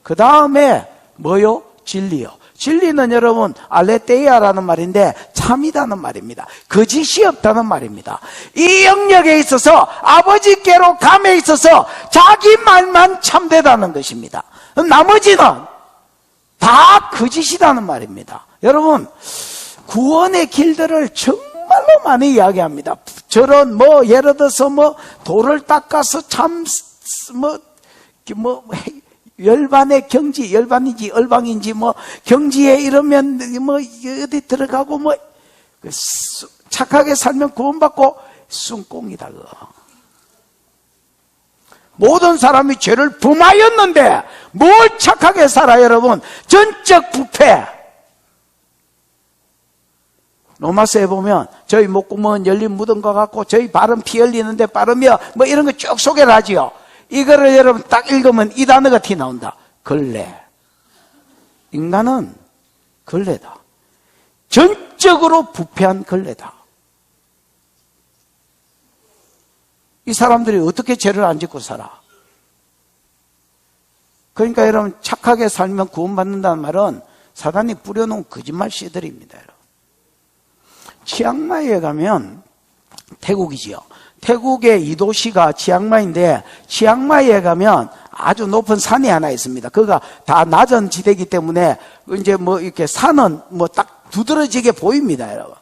그 다음에 뭐요? 진리요. 진리는 여러분 알레테이아라는 말인데 참이다는 말입니다. 거짓이 없다는 말입니다. 이 영역에 있어서 아버지께로 감에 있어서 자기 말만 참되다는 것입니다. 나머지는 다 거짓이라는 말입니다. 여러분, 구원의 길들을 정말로 많이 이야기합니다. 저런 예를 들어서 돌을 닦아서 열반의 경지, 열반인지 얼방인지 경지에 이러면 어디 들어가고 착하게 살면 구원받고, 숭꽁이다 그거. 모든 사람이 죄를 범하였는데 뭘 착하게 살아, 여러분? 전적 부패. 로마서에 보면 저희 목구멍은 열린 무덤과 같고 저희 발은 피 흘리는데 빠르며 이런 거 쭉 소개를 하지요. 이거를 여러분 딱 읽으면 이 단어가 티 나온다. 걸레. 인간은 걸레다. 전적으로 부패한 걸레다. 이 사람들이 어떻게 죄를 안 짓고 살아? 그러니까 여러분, 착하게 살면 구원받는다는 말은 사단이 뿌려놓은 거짓말 씨들입니다, 여러분. 치앙마이에 가면, 태국이지요. 태국의 이 도시가 치앙마이인데, 치앙마이에 가면 아주 높은 산이 하나 있습니다. 그가 다 낮은 지대이기 때문에, 이제 이렇게 산은 딱 두드러지게 보입니다, 여러분.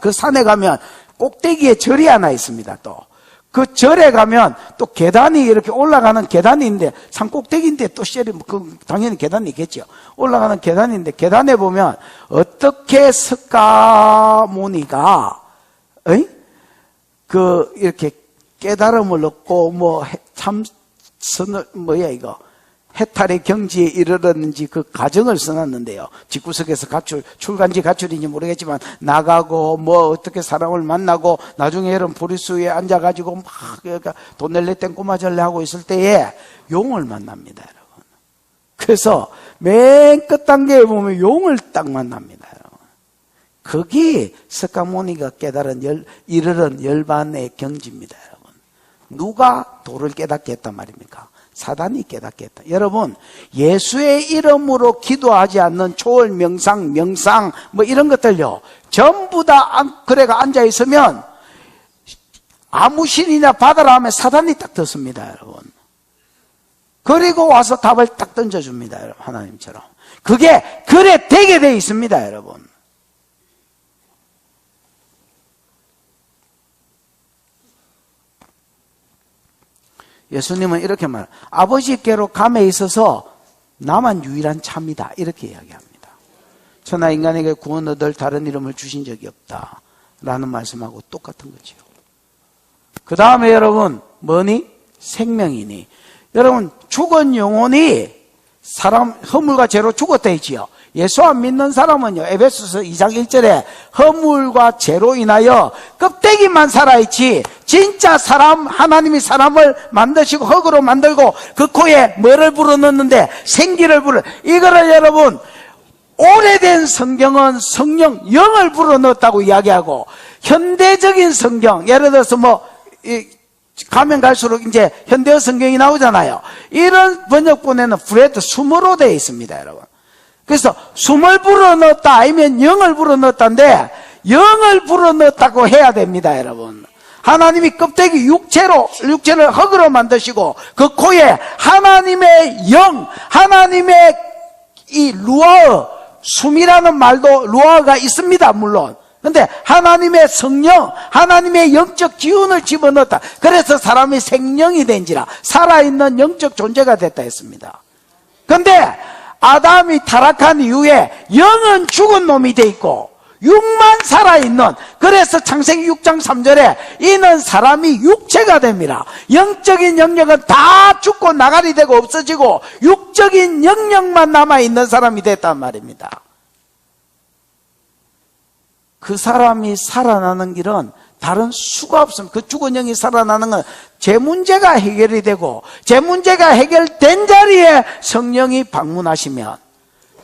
그 산에 가면 꼭대기에 절이 하나 있습니다, 또. 그 절에 가면 또 계단이 이렇게 올라가는 계단이 있는데, 산 꼭대기인데 또 당연히 계단이 있겠죠. 올라가는 계단인데, 계단에 보면 어떻게 석가모니가 이렇게 깨달음을 얻고 해탈의 경지에 이르렀는지 그 과정을 써놨는데요. 집구석에서 출간지 가출인지 모르겠지만 나가고 어떻게 사람을 만나고 나중에 이런 보리수에 앉아가지고 막 돈 낼래 땡꼬마절래 하고 있을 때에 용을 만납니다, 여러분. 그래서 맨 끝 단계에 보면 용을 딱 만납니다, 여러분. 거기 석가모니가 이르른 열반의 경지입니다, 여러분. 누가 도를 깨닫게 했단 말입니까? 사단이 깨닫게 했다. 여러분, 예수의 이름으로 기도하지 않는 초월 명상 이런 것들요, 전부 다 그래가 앉아있으면 아무 신이나 받아라 하면 사단이 딱 듣습니다, 여러분. 그리고 와서 답을 딱 던져줍니다, 여러분. 하나님처럼. 그게 그래 되게 돼 있습니다, 여러분. 예수님은 이렇게 말해요. 아버지께로 감에 있어서 나만 유일한 참이다, 이렇게 이야기합니다. 천하 인간에게 구원 얻을 다른 이름을 주신 적이 없다 라는 말씀하고 똑같은 거죠. 그 다음에 여러분 생명이니. 여러분, 죽은 영혼이 허물과 죄로 죽었다 했지요. 예수 안 믿는 사람은요, 에베소서 2장 1절에 허물과 죄로 인하여 껍데기만 살아있지, 진짜 하나님이 사람을 만드시고 흙으로 만들고 그 코에 뭐를 불어넣는데? 생기를 이거를 여러분, 오래된 성경은 영을 불어넣었다고 이야기하고, 현대적인 성경, 예를 들어서 가면 갈수록 이제 현대어 성경이 나오잖아요. 이런 번역본에는 숨으로 되어 있습니다, 여러분. 그래서 숨을 불어넣었다 아니면 영을 불어넣었다인데, 영을 불어넣었다고 해야 됩니다, 여러분. 하나님이 껍데기 육체를 흙으로 만드시고 그 코에 하나님의 영, 하나님의 이 루아어, 숨이라는 말도 루아어가 있습니다, 물론. 근데 하나님의 성령, 하나님의 영적 기운을 집어넣었다. 그래서 사람이 생명이 된지라, 살아있는 영적 존재가 됐다 했습니다. 근데 아담이 타락한 이후에 영은 죽은 놈이 돼 있고 육만 살아있는, 그래서 창세기 6장 3절에 이는 사람이 육체가 됩니다. 영적인 영역은 다 죽고 나가리 되고 없어지고 육적인 영역만 남아있는 사람이 됐단 말입니다. 그 사람이 살아나는 길은 다른 수가 없습니다. 그 죽은 영이 살아나는 건 제 문제가 해결이 되고, 제 문제가 해결된 자리에 성령이 방문하시면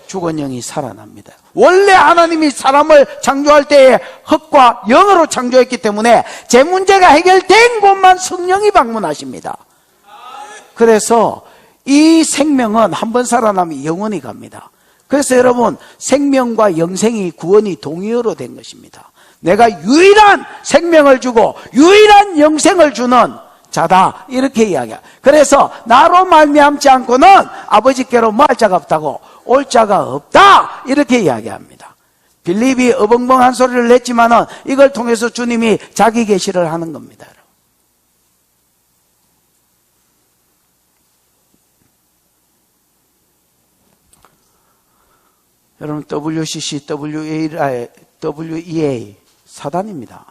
죽은 영이 살아납니다. 원래 하나님이 사람을 창조할 때에 흙과 영으로 창조했기 때문에 제 문제가 해결된 곳만 성령이 방문하십니다. 그래서 이 생명은 한번 살아나면 영원히 갑니다. 그래서 여러분, 생명과 영생이 구원이 동의어로 된 것입니다. 내가 유일한 생명을 주고 유일한 영생을 주는 자다, 이렇게 이야기해요. 그래서 나로 말미암지 않고는 아버지께로 뭐 할 자가 없다고, 올 자가 없다, 이렇게 이야기합니다. 빌립이 어벙벙한 소리를 냈지만은 이걸 통해서 주님이 자기 계시를 하는 겁니다. 여러분, WCC, WEA 사단입니다.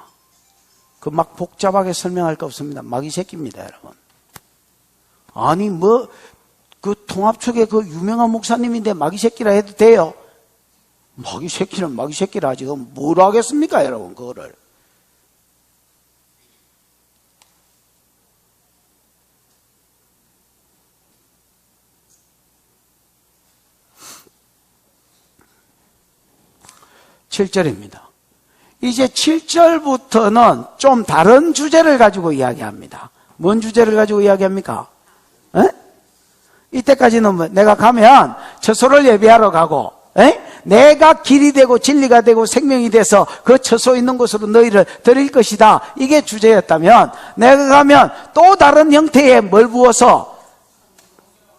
그 막 복잡하게 설명할 거 없습니다. 마귀 새끼입니다, 여러분. 아니 뭐 그 통합측의 그 유명한 목사님인데 마귀 새끼라 해도 돼요? 마귀 새끼는 마귀 새끼라 하지 그럼 뭘 하겠습니까, 여러분? 그거를. (7절입니다) 이제 7절부터는 좀 다른 주제를 가지고 이야기합니다. 뭔 주제를 가지고 이야기합니까? 에? 이때까지는 뭐 내가 가면 처소를 예비하러 가고, 내가 길이 되고 진리가 되고 생명이 돼서 그 처소 있는 곳으로 너희를 드릴 것이다, 이게 주제였다면, 내가 가면 또 다른 형태의 뭘 부어서,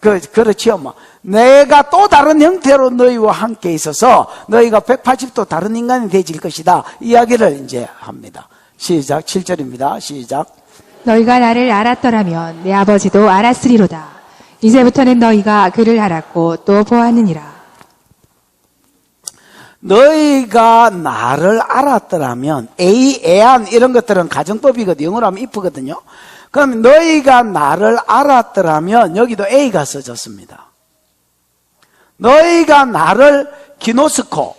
그렇지요, 뭐. 내가 또 다른 형태로 너희와 함께 있어서 너희가 180도 다른 인간이 되질 것이다, 이야기를 이제 합니다. 시작. 7절입니다. 시작. 너희가 나를 알았더라면 내 아버지도 알았으리로다. 이제부터는 너희가 그를 알았고 또 보았느니라. 너희가 나를 알았더라면, 애안 이런 것들은 가정법이거든요. 영어로 하면 if거든요. 그럼 너희가 나를 알았더라면, 여기도 A가 써졌습니다. 너희가 나를 기노스코,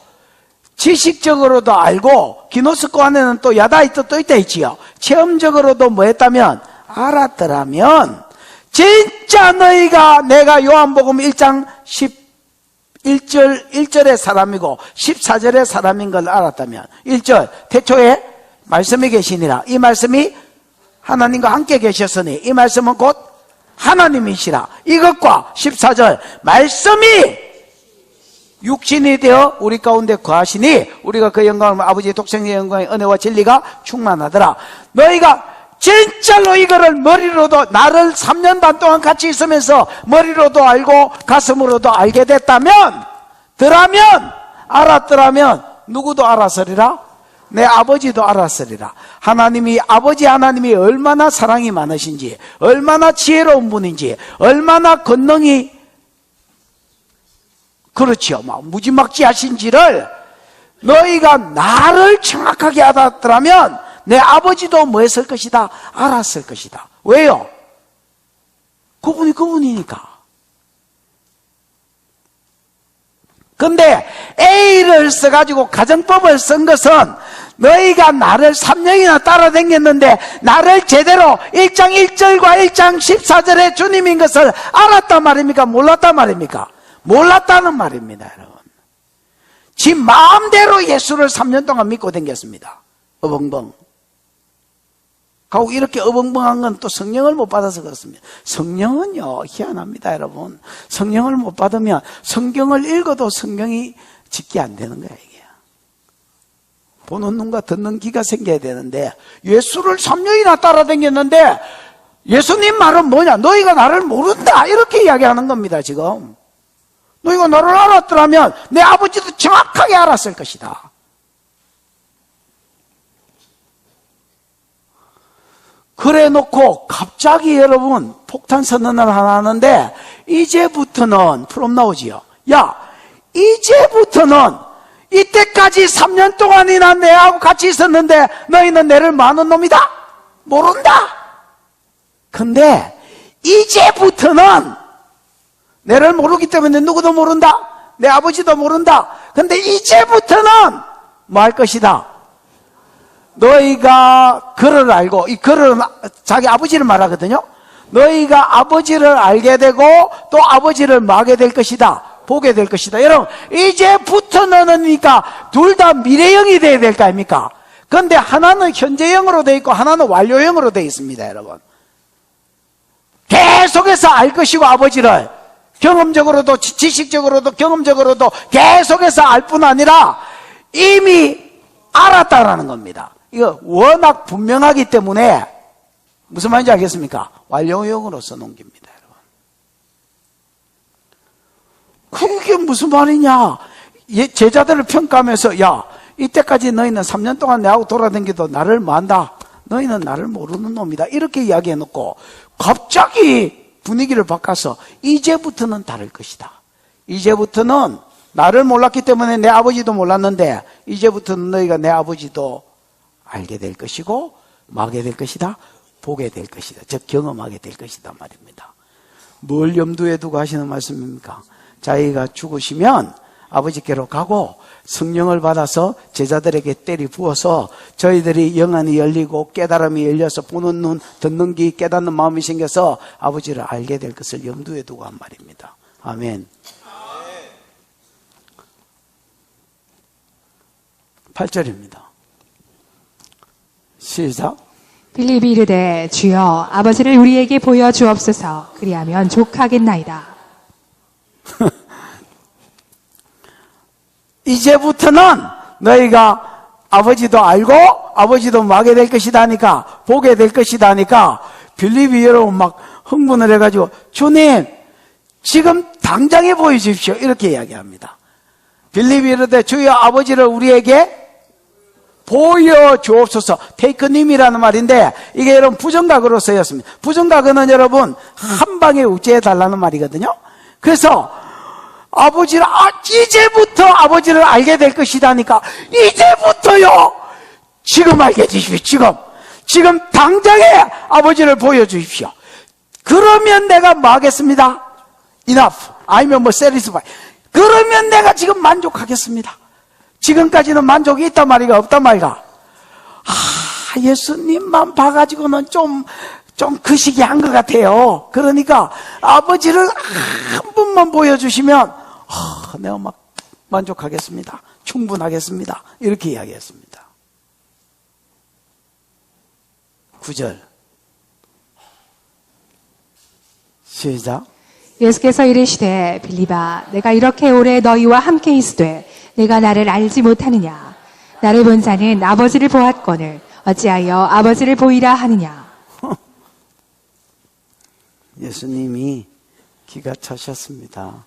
지식적으로도 알고, 기노스코 안에는 또 야다이 뜻도 있다 있지요. 체험적으로도 뭐 했다면, 알았더라면, 진짜 너희가 내가 요한복음 1장 1절의 사람이고 14절의 사람인 걸 알았다면, 1절 태초에 말씀이 계시니라, 이 말씀이 하나님과 함께 계셨으니 이 말씀은 곧 하나님이시라, 이것과 14절 말씀이 육신이 되어 우리 가운데 거하시니 우리가 그 영광을, 아버지의 독생의 영광의 은혜와 진리가 충만하더라. 너희가 진짜로 이거를 머리로도, 나를 3년 반 동안 같이 있으면서 머리로도 알고 가슴으로도 알게 됐다면, 알았더라면 누구도 알았으리라? 내 아버지도 알았으리라. 아버지 하나님이 얼마나 사랑이 많으신지, 얼마나 지혜로운 분인지, 얼마나 권능이, 그렇지요, 막 무지막지하신지를 너희가 나를 정확하게 알았더라면 내 아버지도 뭐 했을 것이다? 알았을 것이다. 왜요? 그분이 그분이니까. 근데 A를 써가지고 가정법을 쓴 것은, 너희가 나를 3년이나 따라다녔는데 나를 제대로 1장 1절과 1장 14절의 주님인 것을 알았단 말입니까? 몰랐단 말입니까? 몰랐다는 말입니다, 여러분. 지 마음대로 예수를 3년 동안 믿고 다녔습니다. 어벙벙 하고, 이렇게 어벙벙한 건 또 성령을 못 받아서 그렇습니다. 성령은요, 희한합니다, 여러분. 성령을 못 받으면 성경을 읽어도 성경이 짓게 안 되는 거예요, 이게. 보는 눈과 듣는 귀가 생겨야 되는데, 예수를 3년이나 따라다녔는데 예수님 말은 뭐냐? 너희가 나를 모른다, 이렇게 이야기하는 겁니다, 지금. 너희가 나를 알았더라면 내 아버지도 정확하게 알았을 것이다. 그래 놓고 갑자기 여러분 폭탄 선언을 하나 하는데, 이제부터는 프롬 나오지요. 야, 이제부터는 이때까지 3년 동안이나 내하고 같이 있었는데 너희는 내를 많은 놈이다? 모른다. 근데 이제부터는 내를 모르기 때문에 누구도 모른다. 내 아버지도 모른다. 근데 이제부터는 뭐 할 것이다? 너희가 그를 알고, 이 그를 자기 아버지를 말하거든요. 너희가 아버지를 알게 되고 또 아버지를 마게 될 것이다. 보게 될 것이다. 여러분, 이제부터 너는니까 둘 다 미래형이 돼야 될 거 아닙니까? 그런데 하나는 현재형으로 되어 있고 하나는 완료형으로 되어 있습니다. 여러분, 계속해서 알 것이고 아버지를 경험적으로도 지식적으로도 경험적으로도 계속해서 알 뿐 아니라 이미 알았다라는 겁니다. 이거 워낙 분명하기 때문에 무슨 말인지 알겠습니까? 완료형으로 써놓깁니다. 여러분, 그게 무슨 말이냐? 제자들을 평가하면서 야, 이때까지 너희는 3년 동안 내하고 돌아다니도 나를 만다. 너희는 나를 모르는 놈이다. 이렇게 이야기해놓고 갑자기 분위기를 바꿔서 이제부터는 다를 것이다. 이제부터는 나를 몰랐기 때문에 내 아버지도 몰랐는데 이제부터는 너희가 내 아버지도 알게 될 것이고 마게 될 것이다. 보게 될 것이다. 즉 경험하게 될 것이다 말입니다. 뭘 염두에 두고 하시는 말씀입니까? 자기가 죽으시면 아버지께로 가고 성령을 받아서 제자들에게 때리 부어서 저희들이 영안이 열리고 깨달음이 열려서 보는 눈, 듣는 귀, 깨닫는 마음이 생겨서 아버지를 알게 될 것을 염두에 두고 한 말입니다. 아멘. 8절입니다. 시작. 빌립이 이르되 주여 아버지를 우리에게 보여주옵소서. 그리하면 족하겠나이다. 이제부터는 너희가 아버지도 알고 아버지도 마게 될 것이다니까 보게 될 것이다니까 빌립이 여러분 막 흥분을 해가지고 주님 지금 당장에 보여주십시오 이렇게 이야기합니다. 빌립이 이르되 주여 아버지를 우리에게 보여주옵소서. 테이크님이라는 말인데 이게 여러분 부정각으로 쓰였습니다. 부정각은 여러분 한 방에 우째해 달라는 말이거든요. 그래서 아버지를 이제부터 아버지를 알게 될 것이다니까 이제부터요. 지금 알게 해주십시오. 지금 당장에 아버지를 보여주십시오. 그러면 내가 뭐 하겠습니다? Enough. 아니면 뭐 satisfy. 그러면 내가 지금 만족하겠습니다. 지금까지는 만족이 있단 말이가 없단 말이가. 예수님만 봐가지고는 좀 그 시기 한 것 같아요. 그러니까 아버지를 한 분만 보여주시면 내가 막 만족하겠습니다. 충분하겠습니다. 이렇게 이야기했습니다. 9절 시작. 예수께서 이르시되 빌립아 내가 이렇게 오래 너희와 함께 있으되 내가 나를 알지 못하느냐. 나를 본 자는 아버지를 보았거늘 어찌하여 아버지를 보이라 하느냐. 예수님이 기가 차셨습니다.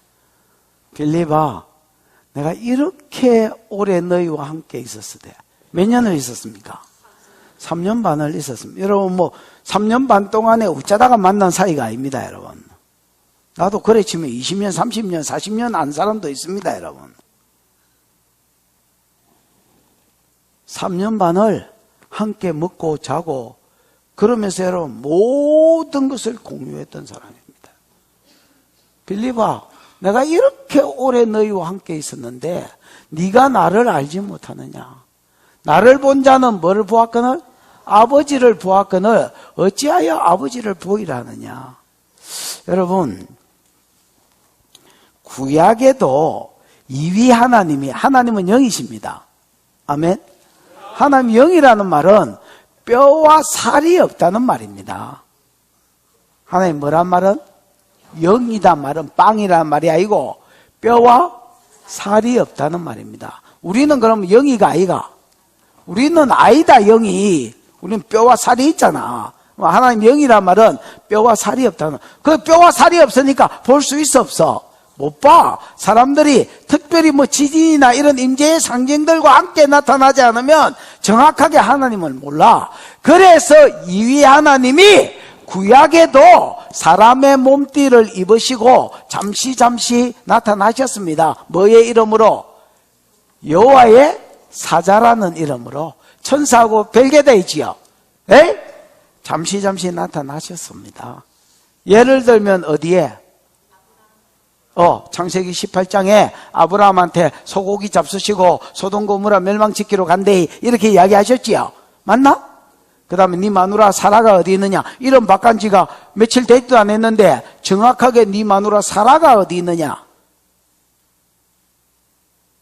빌립아 내가 이렇게 오래 너희와 함께 있었을 때 몇 년을 있었습니까? 3년 반을 있었습니다. 여러분 뭐 3년 반 동안에 어쩌다가 만난 사이가 아닙니다. 여러분 나도 그래 치면 20년 30년 40년 안 사람도 있습니다. 여러분 3년 반을 함께 먹고 자고 그러면서 여러분 모든 것을 공유했던 사람입니다. 빌립아 내가 이렇게 오래 너희와 함께 있었는데 네가 나를 알지 못하느냐. 나를 본 자는 뭐를 보았거늘? 아버지를 보았거늘 어찌하여 아버지를 보이라 하느냐. 여러분 구약에도 이위 하나님은 영이십니다. 아멘. 하나님 영이라는 말은 뼈와 살이 없다는 말입니다. 하나님 뭐란 말은? 영이다 말은 빵이라는 말이 아니고 뼈와 살이 없다는 말입니다. 우리는 그럼 영이가 아이가? 우리는 아이다 영이. 우리는 뼈와 살이 있잖아. 하나님 영이란 말은 뼈와 살이 없다는. 그 뼈와 살이 없으니까 볼 수 있어 없어? 못 봐. 사람들이 특별히 뭐 지진이나 이런 임재의 상징들과 함께 나타나지 않으면 정확하게 하나님을 몰라. 그래서 이위 하나님이 구약에도 사람의 몸띠를 입으시고 잠시 나타나셨습니다. 뭐의 이름으로? 여호와의 사자라는 이름으로 천사하고 별개되어 있지요. 에? 잠시 나타나셨습니다. 예를 들면 어디에? 창세기 18장에 아브라함한테 소고기 잡수시고 소돔 고모라 멸망시키러 간대이 이렇게 이야기하셨지요. 맞나? 그 다음에 네 마누라 사라가 어디 있느냐? 이름 바꾼 지가 며칠 되지도 않았는데 정확하게 네 마누라 사라가 어디 있느냐?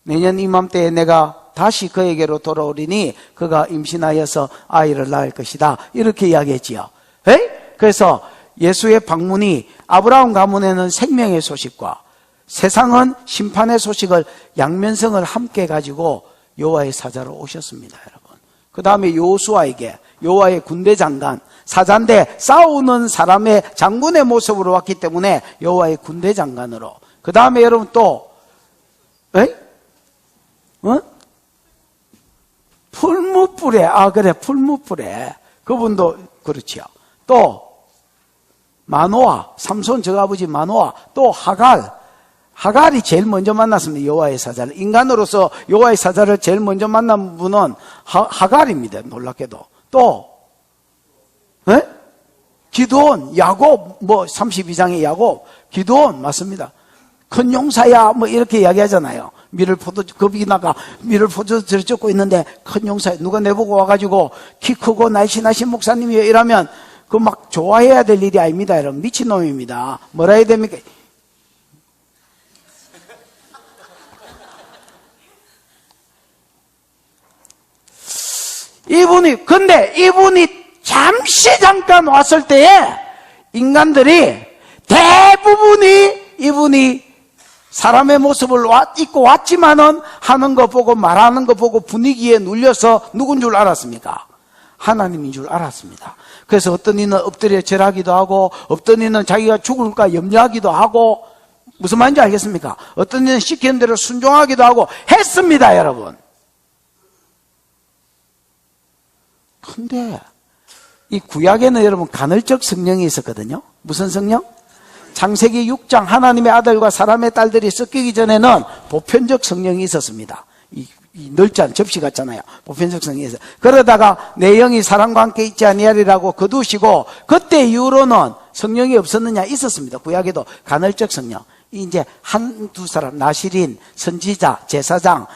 내년 이맘때에 내가 다시 그에게로 돌아오리니 그가 임신하여서 아이를 낳을 것이다. 이렇게 이야기했지요. 그래서 예수의 방문이 아브라함 가문에는 생명의 소식과 세상은 심판의 소식을 양면성을 함께 가지고 여호와의 사자로 오셨습니다, 여러분. 그 다음에 여호수아에게 여호와의 군대 장관, 사자인데 싸우는 사람의 장군의 모습으로 왔기 때문에 여호와의 군대 장관으로. 그 다음에 여러분 또 풀무불에, 그래, 풀무불에. 그분도 그렇지요. 또 마노아, 삼손 저아버지 마노아, 또 하갈이 제일 먼저 만났습니다. 여호와의 사자를. 인간으로서 여호와의 사자를 제일 먼저 만난 분은 하갈입니다. 놀랍게도. 또 기드온, 야곱, 32장의 야곱, 기드온 맞습니다. 큰 용사야 이렇게 이야기하잖아요. 겁이 나가 밀을 포도주를 쫓고 있는데 큰 용사야. 누가 내보고 와가지고 키 크고 날씬하신 목사님이에요 이러면 그 막 좋아해야 될 일이 아닙니다, 여러분. 미친놈입니다. 뭐라 해야 됩니까? 근데 이분이 잠깐 왔을 때에 인간들이 대부분이 이분이 사람의 모습을 입고 왔지만은 하는 거 보고 말하는 거 보고 분위기에 눌려서 누군 줄 알았습니까? 하나님인 줄 알았습니다. 그래서 어떤 이는 엎드려 절하기도 하고 어떤 이는 자기가 죽을까 염려하기도 하고 무슨 말인지 알겠습니까? 어떤 이는 시키는 대로 순종하기도 하고 했습니다, 여러분. 근데 이 구약에는 여러분 간헐적 성령이 있었거든요. 무슨 성령? 창세기 6장 하나님의 아들과 사람의 딸들이 섞이기 전에는 보편적 성령이 있었습니다. 이 넓지 접시 같잖아요. 보편적 성령이 있어요. 그러다가 내 영이 사람과 함께 있지 아니하리라고 거두시고 그때 이후로는 성령이 없었느냐? 있었습니다. 구약에도 간헐적 성령. 이제 한두 사람, 나시린, 선지자, 제사장,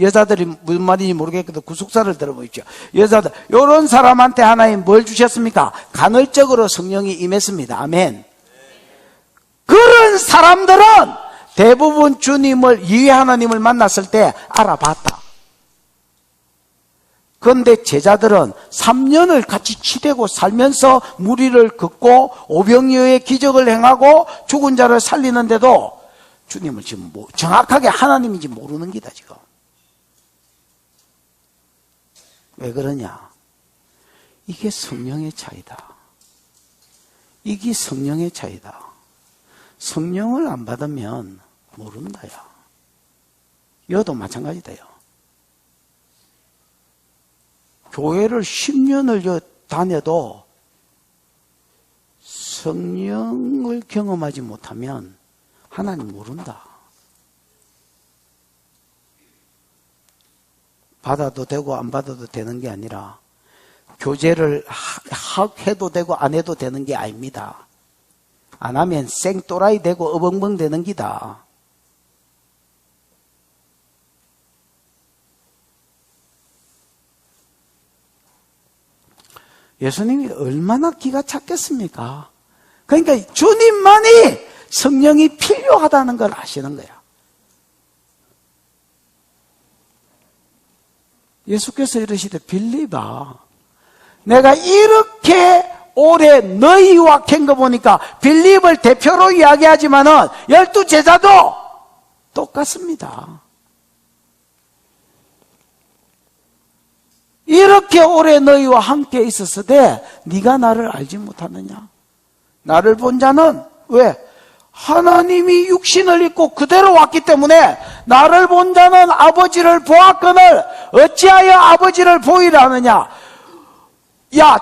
여자들이 무슨 말인지 모르겠거든. 구속사를 들어보십시오. 여자들, 이런 사람한테 하나님 뭘 주셨습니까? 간헐적으로 성령이 임했습니다. 아멘. 그런 사람들은 대부분 주님을, 이해 하나님을 만났을 때 알아봤다. 그런데 제자들은 3년을 같이 치대고 살면서 무리를 걷고 오병이어의 기적을 행하고 죽은 자를 살리는데도 주님을 지금 정확하게 하나님인지 모르는 기다, 지금. 왜 그러냐? 이게 성령의 차이다. 이게 성령의 차이다. 성령을 안 받으면 모른다, 야. 여도 마찬가지다, 요. 교회를 10년을 다녀도 성령을 경험하지 못하면 하나님 모른다. 받아도 되고 안 받아도 되는 게 아니라 교제를 해도 되고 안 해도 되는 게 아닙니다. 안 하면 생또라이 되고 어벙벙 되는 기다. 예수님이 얼마나 기가 찼겠습니까? 그러니까 주님만이 성령이 필요하다는 걸 아시는 거야. 예수께서 이러시되 빌리바, 내가 이렇게 오래 너희와 캔 거 보니까 빌립을 대표로 이야기하지만은 12제자도 똑같습니다. 이렇게 오래 너희와 함께 있었으되 네가 나를 알지 못하느냐? 나를 본 자는 왜? 하나님이 육신을 입고 그대로 왔기 때문에 나를 본 자는 아버지를 보았거늘 어찌하여 아버지를 보이라 하느냐? 야,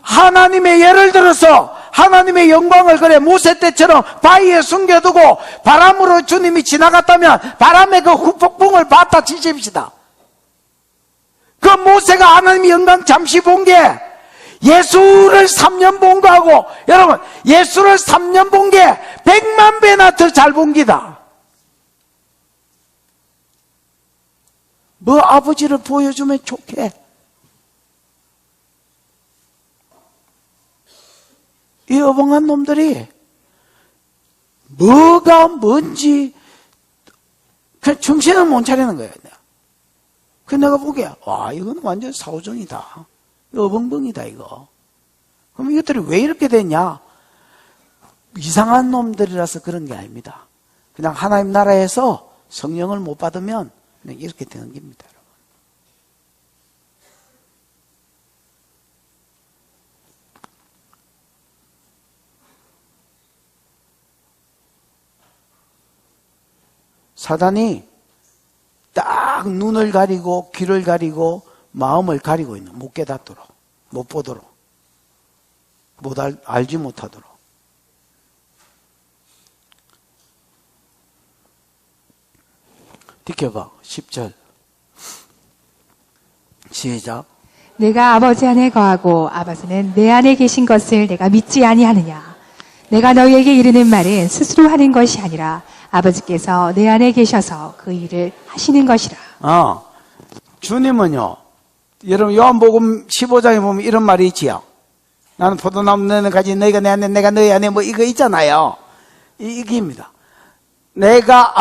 하나님의 예를 들어서 하나님의 영광을 그래 모세 때처럼 바위에 숨겨두고 바람으로 주님이 지나갔다면 바람의 그 후폭풍을 받아 지십시다. 그 모세가 하나님의 영광 잠시 본 게 예수를 3년 본 거하고, 여러분 예수를 3년 본 게 100만 배나 더 잘 본 기다. 뭐 아버지를 보여주면 좋게. 이 어벙한 놈들이 뭐가 뭔지 그냥 정신을 못 차리는 거예요. 그 내가 보기에 와, 이건 완전 사오정이다. 어벙벙이다 이거. 그럼 이것들이 왜 이렇게 됐냐? 이상한 놈들이라서 그런 게 아닙니다. 그냥 하나님 나라에서 성령을 못 받으면 그냥 이렇게 되는 겁니다. 여러분. 사단이 딱 눈을 가리고 귀를 가리고 마음을 가리고 있는, 못 깨닫도록, 못 보도록, 알지 못하도록. 디켜봐. 10절 시작. 내가 아버지 안에 거하고 아버지는 내 안에 계신 것을 내가 믿지 아니하느냐. 내가 너희에게 이르는 말은 스스로 하는 것이 아니라 아버지께서 내 안에 계셔서 그 일을 하시는 것이라. 주님은요, 여러분 요한복음 15장에 보면 이런 말이 있지요. 나는 포도나무 너는 가지, 너희가 내 안에 내가 너희 안에, 뭐 이거 있잖아요. 이게입니다. 내가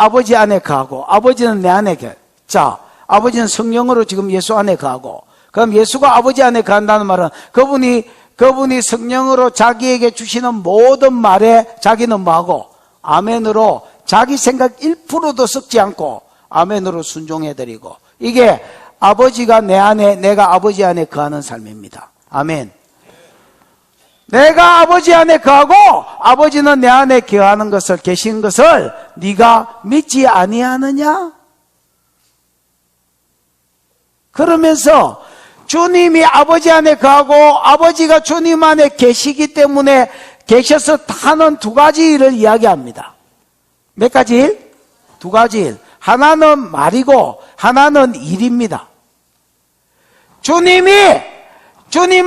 아버지 안에 거하고 아버지는 내 안에 거. 자, 아버지는 성령으로 지금 예수 안에 거하고, 그럼 예수가 아버지 안에 거한다는 말은 그분이 성령으로 자기에게 주시는 모든 말에 자기는 뭐하고 아멘으로 자기 생각 1%도 섞지 않고 아멘으로 순종해드리고, 이게 아버지가 내 안에, 내가 아버지 안에 거하는 삶입니다. 아멘. 내가 아버지 안에 거하고 아버지는 내 안에 거하는 것을, 계신 것을 네가 믿지 아니하느냐? 그러면서 주님이 아버지 안에 거하고 아버지가 주님 안에 계시기 때문에 계셔서 하는 두 가지 일을 이야기합니다. 몇 가지 일? 두 가지 일. 하나는 말이고 하나는 일입니다. 주님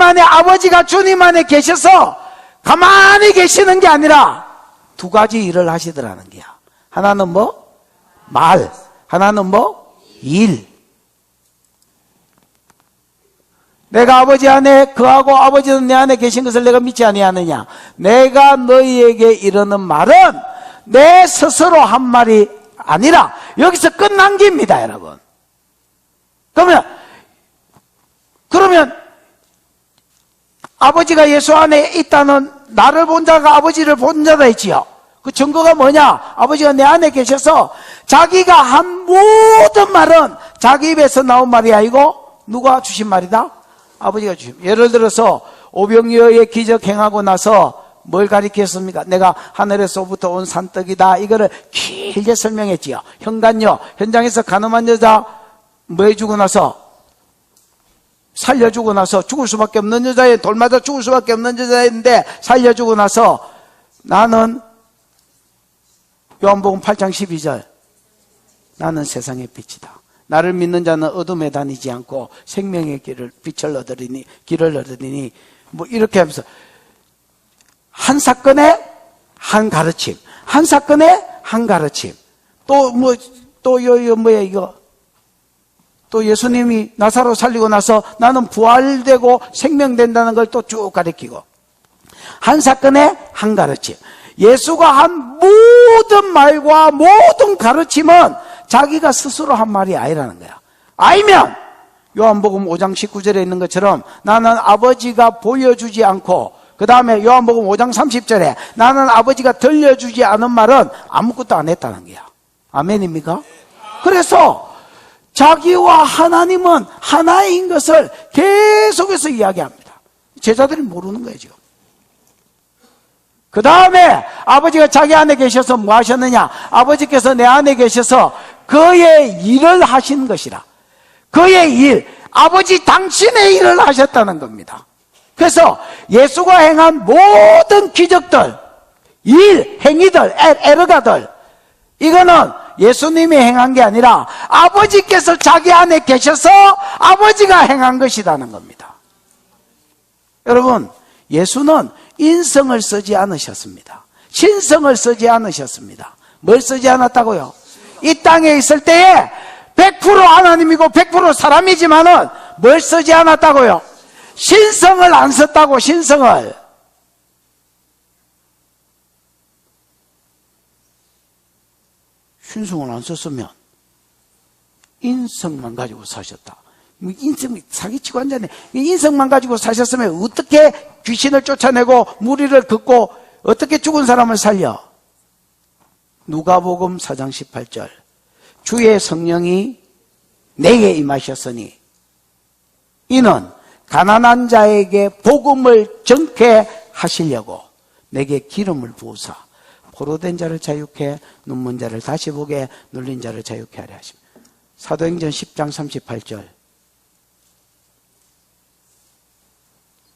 안에, 아버지가 주님 안에 계셔서 가만히 계시는 게 아니라 두 가지 일을 하시더라는 거야. 하나는 뭐? 말. 하나는 뭐? 일. 내가 아버지 안에 거하고 아버지는 내 안에 계신 것을 내가 믿지 아니하느냐. 내가 너희에게 이르는 말은 내 스스로 한 말이 아니라 여기서 끝난 겁니다, 여러분. 그러면 아버지가 예수 안에 있다는, 나를 본 자가 아버지를 본 자다 했지요. 그 증거가 뭐냐? 아버지가 내 안에 계셔서 자기가 한 모든 말은 자기 입에서 나온 말이 아니고 누가 주신 말이다? 아버지가 주신. 예를 들어서 오병이어의 기적 행하고 나서 뭘 가리켰습니까? 내가 하늘에서부터 온 산떡이다. 이거를 길게 설명했지요. 현관요, 현장에서 가늠한 여자 뭐 해주고 나서, 살려주고 나서 죽을 수밖에 없는 여자에, 돌 맞아 죽을 수밖에 없는 여자인데 살려주고 나서, 나는 요한복음 8장 12절, 나는 세상의 빛이다. 나를 믿는 자는 어둠에 다니지 않고 생명의 빛을 얻으리니, 뭐 이렇게 하면서 한 사건에 한 가르침, 한 사건에 한 가르침. 또 예수님이 나사로 살리고 나서 나는 부활되고 생명된다는 걸 또 쭉 가르치고, 한 사건에 한 가르침. 예수가 한 모든 말과 모든 가르침은 자기가 스스로 한 말이 아니라는 거야. 아니면 요한복음 5장 19절에 있는 것처럼 나는 아버지가 보여주지 않고, 그 다음에 요한복음 5장 30절에 나는 아버지가 들려주지 않은 말은 아무것도 안 했다는 거야. 아멘입니까? 그래서 자기와 하나님은 하나인 것을 계속해서 이야기합니다. 제자들이 모르는 거예요, 지금. 그 다음에 아버지가 자기 안에 계셔서 뭐 하셨느냐? 아버지께서 내 안에 계셔서 그의 일을 하신 것이라. 그의 일, 아버지 당신의 일을 하셨다는 겁니다. 그래서 예수가 행한 모든 기적들, 일, 행위들, 에르가들, 이거는 예수님이 행한 게 아니라 아버지께서 자기 안에 계셔서 아버지가 행한 것이라는 겁니다. 여러분, 예수는 인성을 쓰지 않으셨습니다. 신성을 쓰지 않으셨습니다. 뭘 쓰지 않았다고요? 이 땅에 있을 때에 100% 하나님이고 100% 사람이지만은 뭘 쓰지 않았다고요? 신성을 안 썼다고, 신성을. 신성을 안 썼으면 인성만 가지고 사셨다. 인성, 사기치고 앉았네. 인성만 가지고 사셨으면 어떻게 귀신을 쫓아내고 무리를 긋고 어떻게 죽은 사람을 살려? 누가복음 4장 18절. 주의 성령이 내게 임하셨으니 이는 가난한 자에게 복음을 전케 하시려고 내게 기름을 부으사 포로된 자를 자유케, 눈먼 자를 다시 보게, 눌린 자를 자유케 하려 하십니다. 사도행전 10장 38절.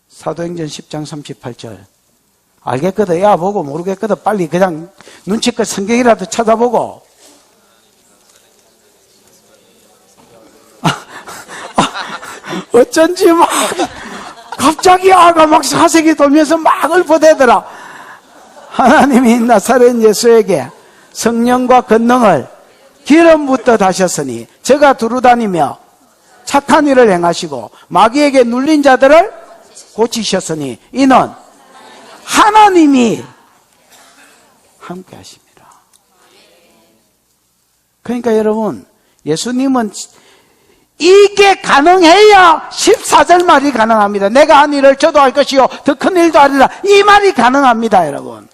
사도행전 10장 38절. 알겠거든. 야, 보고 모르겠거든. 빨리 그냥 눈치껏 성경이라도 찾아보고. 어쩐지 막, 갑자기 아가 막 사색이 돌면서 막 읊어대더라. 하나님이 나사렛 예수에게 성령과 권능을 기름부터 다셨으니 저가 두루다니며 착한 일을 행하시고 마귀에게 눌린 자들을 고치셨으니 이는 하나님이 함께 하십니다. 그러니까 여러분, 예수님은 이게 가능해야 14절 말이 가능합니다. 내가 한 일을 저도 할 것이요 더 큰 일도 하리라. 이 말이 가능합니다, 여러분.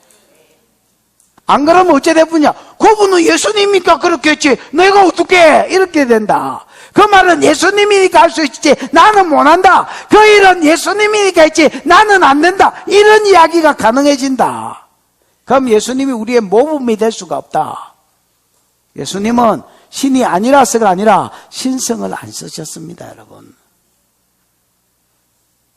안 그러면 어째 되느냐? 그분은 예수님이니까 그렇게 했지 내가 어떻게 해? 이렇게 된다. 그 말은 예수님이니까 할 수 있지 나는 못한다. 그 일은 예수님이니까 했지 나는 안 된다. 이런 이야기가 가능해진다. 그럼 예수님이 우리의 모범이 될 수가 없다. 예수님은 신이 아니라서가 아니라 신성을 안 쓰셨습니다, 여러분.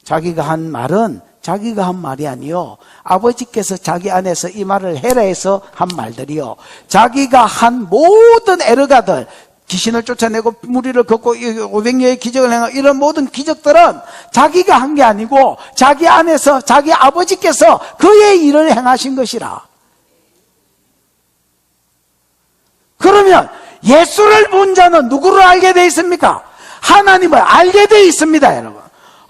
자기가 한 말은 자기가 한 말이 아니요 아버지께서 자기 안에서 이 말을 해라 해서 한 말들이요 자기가 한 모든 에르가들, 귀신을 쫓아내고 무리를 걷고 500여의 기적을 행하고 이런 모든 기적들은 자기가 한 게 아니고 자기 안에서 자기 아버지께서 그의 일을 행하신 것이라. 그러면 예수를 본 자는 누구를 알게 되어 있습니까? 하나님을 알게 되어 있습니다, 여러분.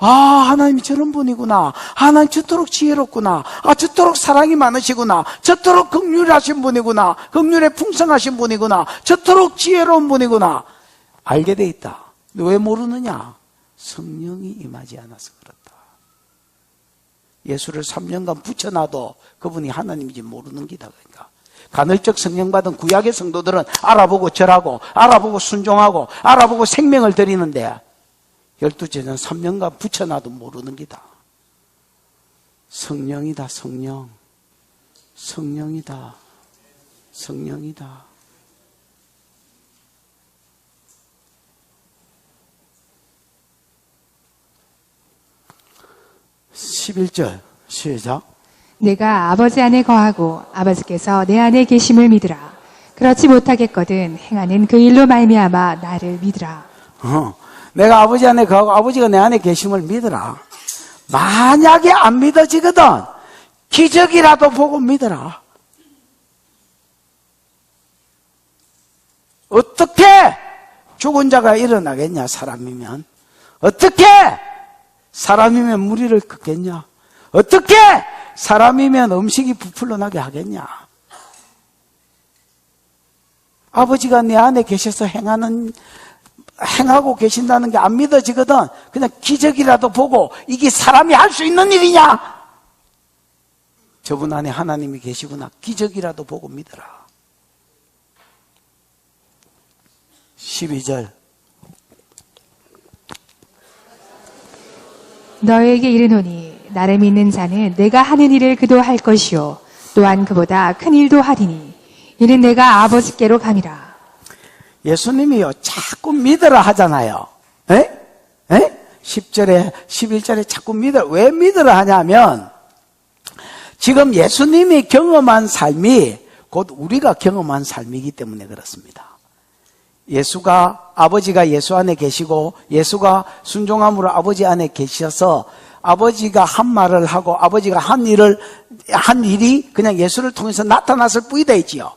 아, 하나님이 저런 분이구나. 하나님 저토록 지혜롭구나. 아, 저토록 사랑이 많으시구나. 저토록 긍휼하신 분이구나. 긍휼에 풍성하신 분이구나. 저토록 지혜로운 분이구나. 알게 돼 있다. 왜 모르느냐? 성령이 임하지 않아서 그렇다. 예수를 3년간 붙여놔도 그분이 하나님인지 모르는 기다. 그러니까 간헐적 성령 받은 구약의 성도들은 알아보고 절하고 알아보고 순종하고 알아보고 생명을 드리는데 12제는 3년간 붙여놔도 모르는 기다. 성령이다, 성령. 성령이다. 성령이다. 11절 시작. 내가 아버지 안에 거하고 아버지께서 내 안에 계심을 믿으라. 그렇지 못하겠거든 행하는 그 일로 말미암아 나를 믿으라. 내가 아버지 안에 거하고 아버지가 내 안에 계심을 믿으라. 만약에 안 믿어지거든 기적이라도 보고 믿어라. 어떻게 죽은 자가 일어나겠냐? 사람이면. 어떻게 사람이면 무리를 긋겠냐? 어떻게 사람이면 음식이 부풀러 나게 하겠냐? 아버지가 내 안에 계셔서 행하고 계신다는 게 안 믿어지거든. 그냥 기적이라도 보고 이게 사람이 할 수 있는 일이냐? 저분 안에 하나님이 계시구나. 기적이라도 보고 믿어라. 12절. 너에게 이르노니 나를 믿는 자는 내가 하는 일을 그도 할 것이요 또한 그보다 큰 일도 하리니 이는 내가 아버지께로 감이라. 예수님이요 자꾸 믿으라 하잖아요. 에? 10절에 11절에 자꾸 믿으라. 왜 믿으라 하냐면 지금 예수님이 경험한 삶이 곧 우리가 경험한 삶이기 때문에 그렇습니다. 아버지가 예수 안에 계시고 예수가 순종함으로 아버지 안에 계셔서 아버지가 한 말을 하고 아버지가 한 일이 그냥 예수를 통해서 나타났을 뿐이다 있지요.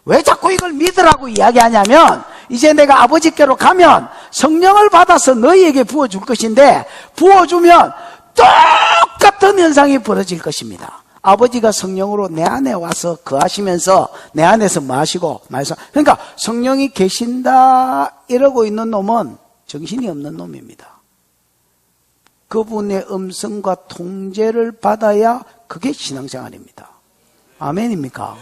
왜 자꾸 이걸 믿으라고 이야기하냐면 이제 내가 아버지께로 가면 성령을 받아서 너희에게 부어줄 것인데 부어주면 똑같은 현상이 벌어질 것입니다. 아버지가 성령으로 내 안에 와서 거하시면서 내 안에서 마시고 말씀. 그러니까 성령이 계신다 이러고 있는 놈은 정신이 없는 놈입니다. 그분의 음성과 통제를 받아야 그게 신앙생활입니다. 아멘입니까?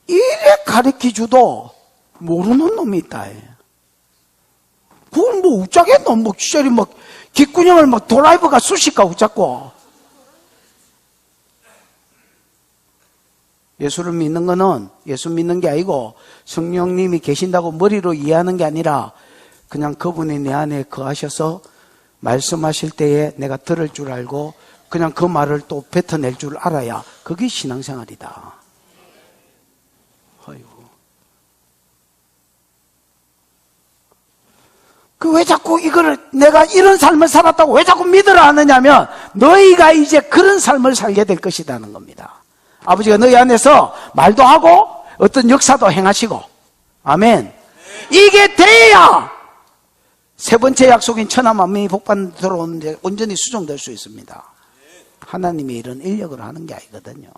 이래 가르치줘도 모르는 놈이 있다. 그건 뭐 웃자겠노? 뭐 주저리 막 귓구녕을 막 드라이버가 쑤실까 웃자고. 예수를 믿는 거는 예수 믿는 게 아니고 성령님이 계신다고 머리로 이해하는 게 아니라 그냥 그분이 내 안에 거하셔서 말씀하실 때에 내가 들을 줄 알고 그냥 그 말을 또 뱉어낼 줄 알아야 그게 신앙생활이다. 아이고. 왜 자꾸 이거를 내가 이런 삶을 살았다고 왜 자꾸 믿으라 하느냐면 너희가 이제 그런 삶을 살게 될 것이라는 겁니다. 아버지가 너희 안에서 말도 하고 어떤 역사도 행하시고 아멘. 이게 돼야 세 번째 약속인 천하 만민이 복받는 데 들어오는데 온전히 수종될 수 있습니다. 하나님이 이런 인력을 하는 게 아니거든요.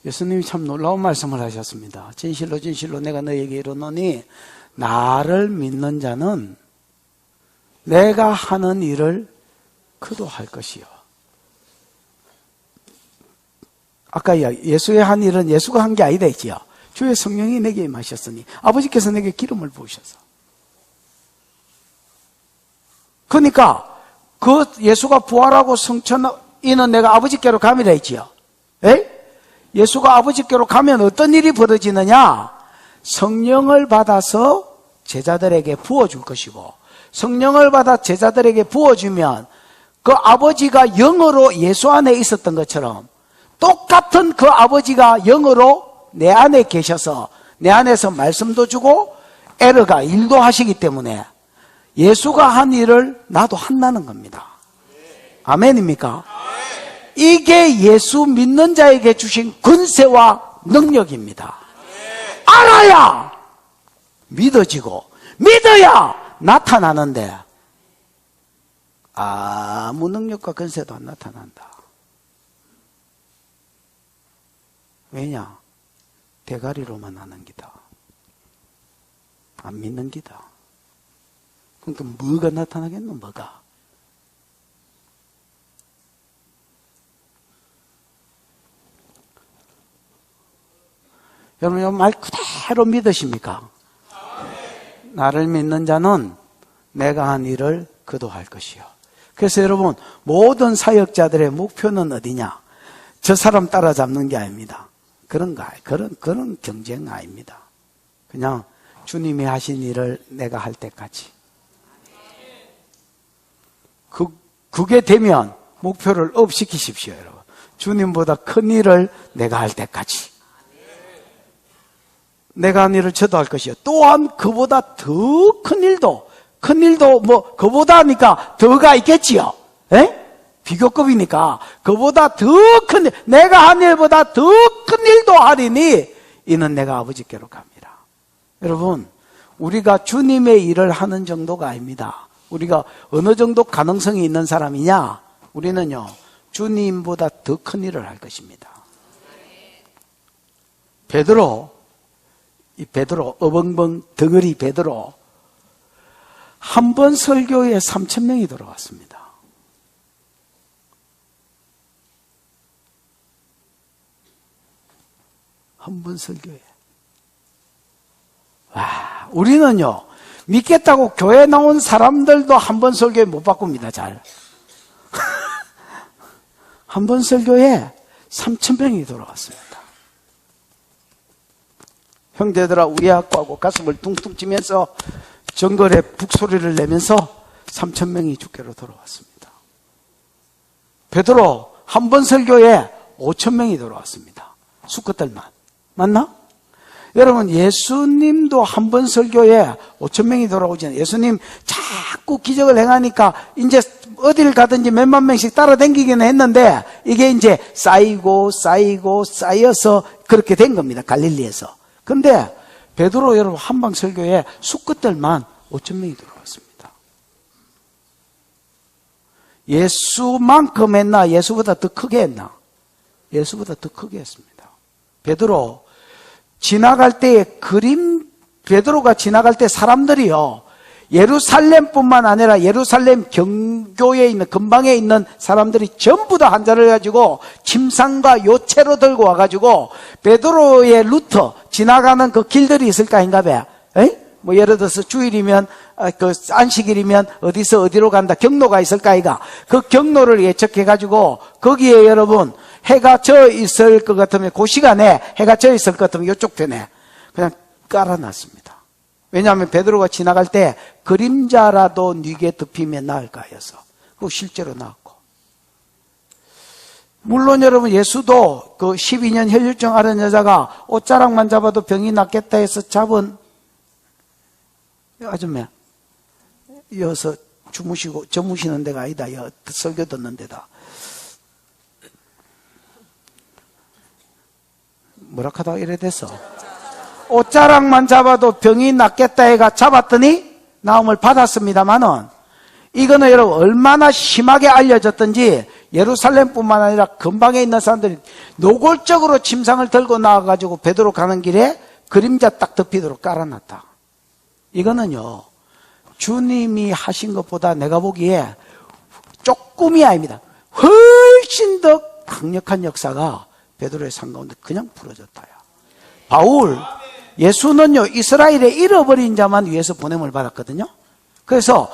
예수님이 참 놀라운 말씀을 하셨습니다. 진실로 진실로 내가 너희에게 이르노니 나를 믿는 자는 내가 하는 일을 그도 할 것이요. 아까 예수의 한 일은 예수가 한 게 아니다 했지요. 주의 성령이 내게 임하셨으니 아버지께서 내게 기름을 부으셔서. 그러니까 그 예수가 부활하고 성천이는 내가 아버지께로 감이라 했지요. 에? 예수가 아버지께로 가면 어떤 일이 벌어지느냐? 성령을 받아서 제자들에게 부어줄 것이고 성령을 받아 제자들에게 부어주면 그 아버지가 영으로 예수 안에 있었던 것처럼 똑같은 그 아버지가 영으로 내 안에 계셔서 내 안에서 말씀도 주고 에러가 일도 하시기 때문에 예수가 한 일을 나도 한다는 겁니다. 아멘입니까? 이게 예수 믿는 자에게 주신 권세와 능력입니다. 알아야 믿어지고 믿어야 나타나는데 아무 능력과 권세도 안 나타난다. 왜냐? 대가리로만 하는 기다. 안 믿는 기다. 그러니까 뭐가 나타나겠노? 뭐가? 여러분, 이 말 그대로 믿으십니까? 나를 믿는 자는 내가 한 일을 그도 할 것이요. 그래서 여러분, 모든 사역자들의 목표는 어디냐? 저 사람 따라잡는 게 아닙니다. 그런 경쟁 아닙니다. 그냥 주님이 하신 일을 내가 할 때까지. 그게 되면 목표를 업시키십시오, 여러분. 주님보다 큰 일을 내가 할 때까지. 내가 한 일을 저도 할 것이요. 또한 그보다 더 큰 일도 뭐 그보다 하니까 더가 있겠지요. 에? 비교급이니까 그보다 더 큰 일, 내가 한 일보다 더 큰 일도 하리니 이는 내가 아버지께로 갑니다. 여러분, 우리가 주님의 일을 하는 정도가 아닙니다. 우리가 어느 정도 가능성이 있는 사람이냐? 우리는요, 주님보다 더 큰 일을 할 것입니다. 베드로, 어벙벙 덩어리 베드로, 한 번 설교에 3,000명이 들어왔습니다. 한 번 설교에. 와, 우리는요, 믿겠다고 교회 나온 사람들도 한 번 설교에 못 바꿉니다, 잘. 한 번 설교에 3,000명이 돌아왔습니다. 형제들아 우리하고 가슴을 퉁퉁 치면서 정글에 북소리를 내면서 3,000명이 주께로 돌아왔습니다. 베드로 한 번 설교에 5,000명이 돌아왔습니다. 수컷들만. 맞나? 여러분, 예수님도 한 번 설교에 5,000명이 돌아오잖아요. 예수님 자꾸 기적을 행하니까 이제 어딜 가든지 몇만 명씩 따라다니기는 했는데 이게 이제 쌓여서 그렇게 된 겁니다. 갈릴리에서. 근데 베드로 여러분 한방 설교에 수컷들만 5,000명이 돌아왔습니다. 예수만큼 했나? 예수보다 더 크게 했나? 예수보다 더 크게 했습니다. 베드로 지나갈 때의 베드로가 지나갈 때 사람들이요, 예루살렘뿐만 아니라 예루살렘 경교에 있는, 근방에 있는 사람들이 전부 다 한자를 가지고 침상과 요체로 들고 와가지고 베드로의 루트, 지나가는 그 길들이 있을까 아닌가 봐. 뭐 예를 들어서 주일이면, 그 안식일이면 어디서 어디로 간다, 경로가 있을까 아이가. 그 경로를 예측해가지고 거기에 여러분 해가 져 있을 것 같으면, 그 시간에 해가 져 있을 것 같으면 이쪽 편에 그냥 깔아놨습니다. 왜냐하면 베드로가 지나갈 때 그림자라도 네게 덮이면 나을까 해서. 그거 실제로 나왔고. 물론 여러분 예수도 그 12년 혈류증 앓은 여자가 옷자락만 잡아도 병이 낫겠다 해서 잡은 아줌마, 여기서 저무시는 데가 아니다. 설교 듣는 데다. 뭐라 하다가 이래 됐어. 옷자락만 잡아도 병이 낫겠다 해가 잡았더니 나음을 받았습니다만은, 이거는 여러분 얼마나 심하게 알려졌던지 예루살렘뿐만 아니라 근방에 있는 사람들이 노골적으로 침상을 들고 나와가지고 베드로 가는 길에 그림자 딱 덮이도록 깔아놨다. 이거는요, 주님이 하신 것보다 내가 보기에 조금이 아닙니다. 훨씬 더 강력한 역사가 베드로의 삶 가운데 그냥 풀어졌다야. 바울, 예수는요, 이스라엘에 잃어버린 자만 위해서 보냄을 받았거든요. 그래서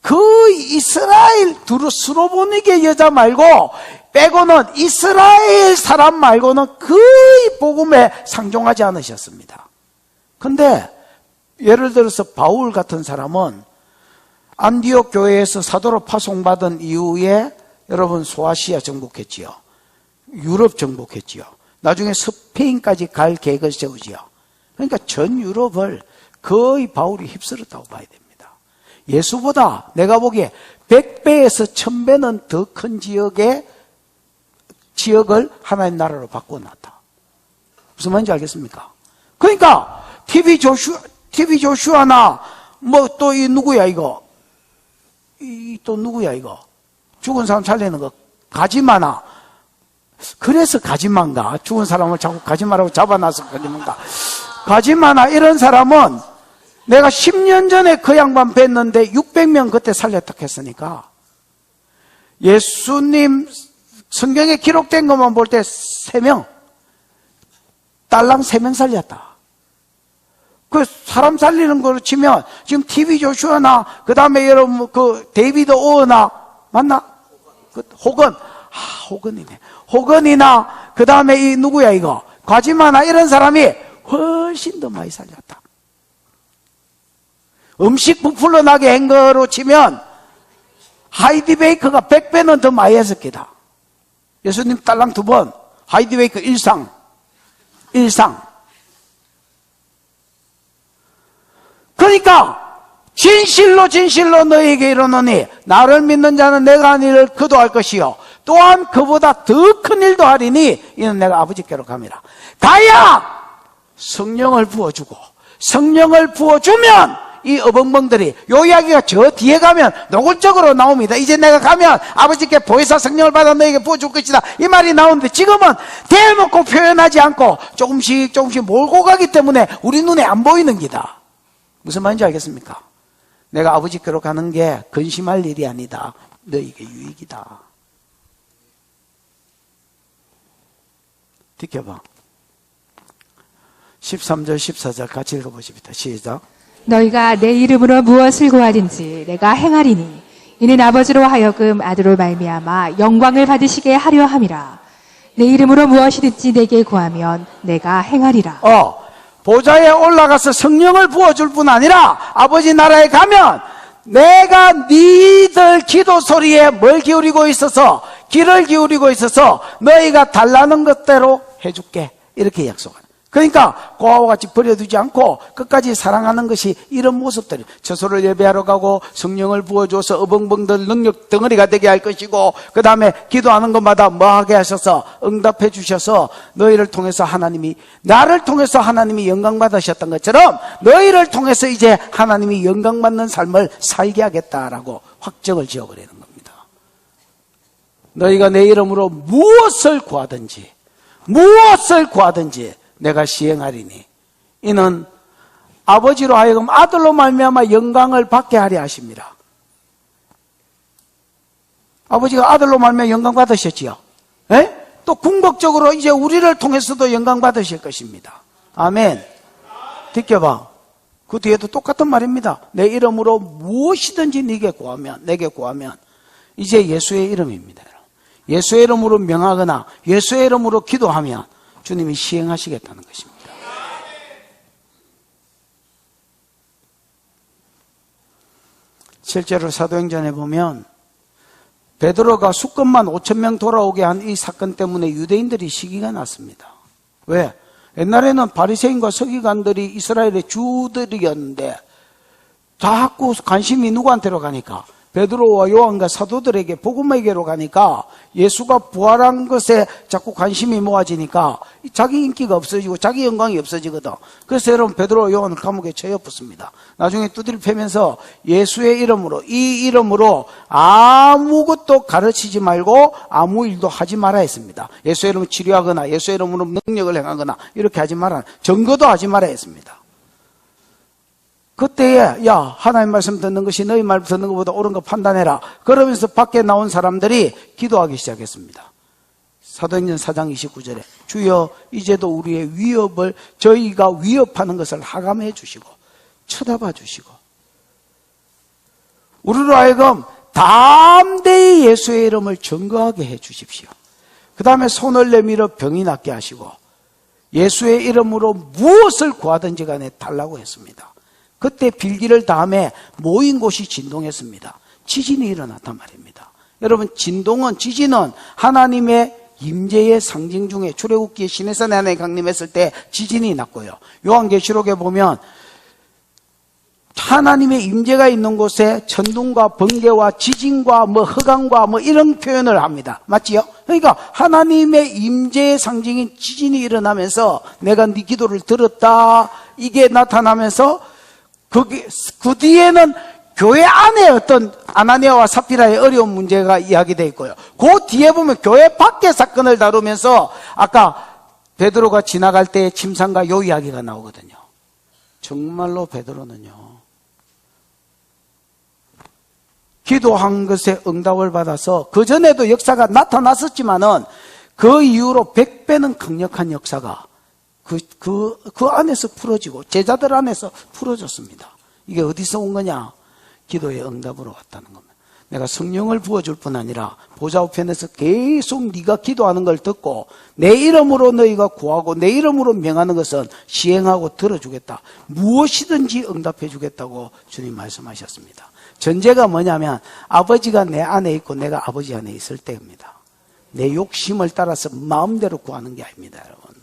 그 이스라엘 스로보니게 여자 말고 빼고는, 이스라엘 사람 말고는 거의 복음에 상종하지 않으셨습니다. 근데 예를 들어서 바울 같은 사람은 안디옥 교회에서 사도로 파송받은 이후에 여러분 소아시아 정복했지요. 유럽 정복했지요. 나중에 스페인까지 갈 계획을 세우지요. 그러니까 전 유럽을 거의 바울이 휩쓸었다고 봐야 됩니다. 예수보다 내가 보기에 100배에서 1000배는 더 큰 지역을 하나님 나라로 바꿔놨다. 무슨 말인지 알겠습니까? 그러니까 TV 조슈아나 뭐 또 이 누구야 이거, 또 누구야 이거, 죽은 사람 살리는 거 가지마나. 그래서 가지마인가? 죽은 사람을 자꾸 가지마라고 잡아놔서 가지마인가? 가지마나 이런 사람은 내가 10년 전에 그 양반 뵀는데 600명 그때 살렸다 했으니까, 예수님 성경에 기록된 것만 볼 때 3명, 딸랑 3명 살렸다. 그 사람 살리는 거로 치면 지금 TV 조슈아나, 그 다음에 여러분 그 데이비드 오어나, 맞나? 호건이네. 호건이나 그 다음에 이 누구야 이거, 과지마나 이런 사람이 훨씬 더 많이 살렸다. 음식 부풀러 나게 한 거로 치면 하이디 베이커가 100배는 더 많이 했을 기다. 예수님 딸랑 2번, 하이디 베이커 일상. 그러니까 진실로 너희에게 이르노니 나를 믿는 자는 내가 한 일을 그도 할 것이요 또한 그보다 더 큰 일도 하리니 이는 내가 아버지께로 감이라. 가야 성령을 부어주고, 성령을 부어주면 이 어벙벙들이, 요 이야기가 저 뒤에 가면 노골적으로 나옵니다. 이제 내가 가면 아버지께 보혜사 성령을 받아 너에게 부어줄 것이다, 이 말이 나오는데, 지금은 대놓고 표현하지 않고 조금씩 몰고 가기 때문에 우리 눈에 안 보이는 기다. 무슨 말인지 알겠습니까? 내가 아버지께로 가는 게 근심할 일이 아니다. 너에게 유익이다. 지켜봐. 13절 14절 같이 읽어보십시다. 시작. 너희가 내 이름으로 무엇을 구하든지 내가 행하리니 이는 아버지로 하여금 아들로 말미암아 영광을 받으시게 하려 함이라. 내 이름으로 무엇이든지 내게 구하면 내가 행하리라. 보좌에 올라가서 성령을 부어줄 뿐 아니라 아버지 나라에 가면 내가 니들 기도 소리에 뭘 기울이고 있어서, 귀를 기울이고 있어서 너희가 달라는 것대로 해줄게. 이렇게 약속하는. 그러니까 고아와 같이 버려두지 않고 끝까지 사랑하는 것이 이런 모습들이. 처소를 예배하러 가고 성령을 부어줘서 어벙벙들 능력 덩어리가 되게 할 것이고, 그 다음에 기도하는 것마다 뭐하게 하셔서 응답해 주셔서 너희를 통해서 하나님이, 나를 통해서 하나님이 영광 받으셨던 것처럼 너희를 통해서 이제 하나님이 영광 받는 삶을 살게 하겠다라고 확정을 지어버리는 겁니다. 너희가 내 이름으로 무엇을 구하든지 내가 시행하리니 이는 아버지로 하여금 아들로 말미암아 영광을 받게 하려 하십니다. 아버지가 아들로 말미암아 영광 받으셨지요. 또 궁극적으로 이제 우리를 통해서도 영광 받으실 것입니다. 아멘. 느껴봐. 그 뒤에도 똑같은 말입니다. 내 이름으로 무엇이든지 내게 구하면 이제 예수의 이름입니다. 예수의 이름으로 명하거나 예수의 이름으로 기도하면 주님이 시행하시겠다는 것입니다. 실제로 사도행전에 보면 베드로가 수건만 5,000명 돌아오게 한 이 사건 때문에 유대인들이 시기가 났습니다. 왜? 옛날에는 바리새인과 서기관들이 이스라엘의 주들이었는데 자꾸 관심이 누구한테로 가니까 베드로와 요한과 사도들에게 복음에게로 가니까 예수가 부활한 것에 자꾸 관심이 모아지니까 자기 인기가 없어지고 자기 영광이 없어지거든. 그래서 여러분 베드로와 요한을 감옥에 쳐였습니다. 나중에 두드려 패면서 예수의 이름으로, 이 이름으로 아무것도 가르치지 말고 아무 일도 하지 마라 했습니다. 예수의 이름으로 치료하거나 예수의 이름으로 능력을 행하거나 이렇게 하지 마라. 증거도 하지 마라 했습니다. 그때에 야 하나님 말씀 듣는 것이 너희 말 듣는 것보다 옳은 거 판단해라. 그러면서 밖에 나온 사람들이 기도하기 시작했습니다. 사도행전 4장 29절에 주여 이제도 우리의 위협을 저희가 위협하는 것을 하감해 주시고 쳐다봐 주시고 우리로 하여금 담대히 예수의 이름을 증거하게 해 주십시오. 그 다음에 손을 내밀어 병이 낫게 하시고 예수의 이름으로 무엇을 구하든지 간에 달라고 했습니다. 그때 빌기를 다음에 모인 곳이 진동했습니다. 지진이 일어났단 말입니다. 여러분 지진은 하나님의 임재의 상징 중에 출애굽기에 시내산에 하나님 강림했을 때 지진이 났고요. 요한계시록에 보면 하나님의 임재가 있는 곳에 천둥과 번개와 지진과 흑암과 이런 표현을 합니다. 맞지요? 그러니까 하나님의 임재의 상징인 지진이 일어나면서 내가 네 기도를 들었다 이게 나타나면서 그 뒤에는 교회 안에 어떤 아나니아와 삽비라의 어려운 문제가 이야기되어 있고요. 그 뒤에 보면 교회 밖의 사건을 다루면서 아까 베드로가 지나갈 때 침상과 요 이야기가 나오거든요. 정말로 베드로는요. 기도한 것에 응답을 받아서 그전에도 역사가 나타났었지만은 그 이후로 100배는 강력한 역사가 그 안에서 풀어지고 제자들 안에서 풀어졌습니다. 이게 어디서 온 거냐? 기도의 응답으로 왔다는 겁니다. 내가 성령을 부어줄 뿐 아니라 보좌 우편에서 계속 네가 기도하는 걸 듣고 내 이름으로 너희가 구하고 내 이름으로 명하는 것은 시행하고 들어주겠다. 무엇이든지 응답해 주겠다고 주님 말씀하셨습니다. 전제가 뭐냐면 아버지가 내 안에 있고 내가 아버지 안에 있을 때입니다. 내 욕심을 따라서 마음대로 구하는 게 아닙니다, 여러분.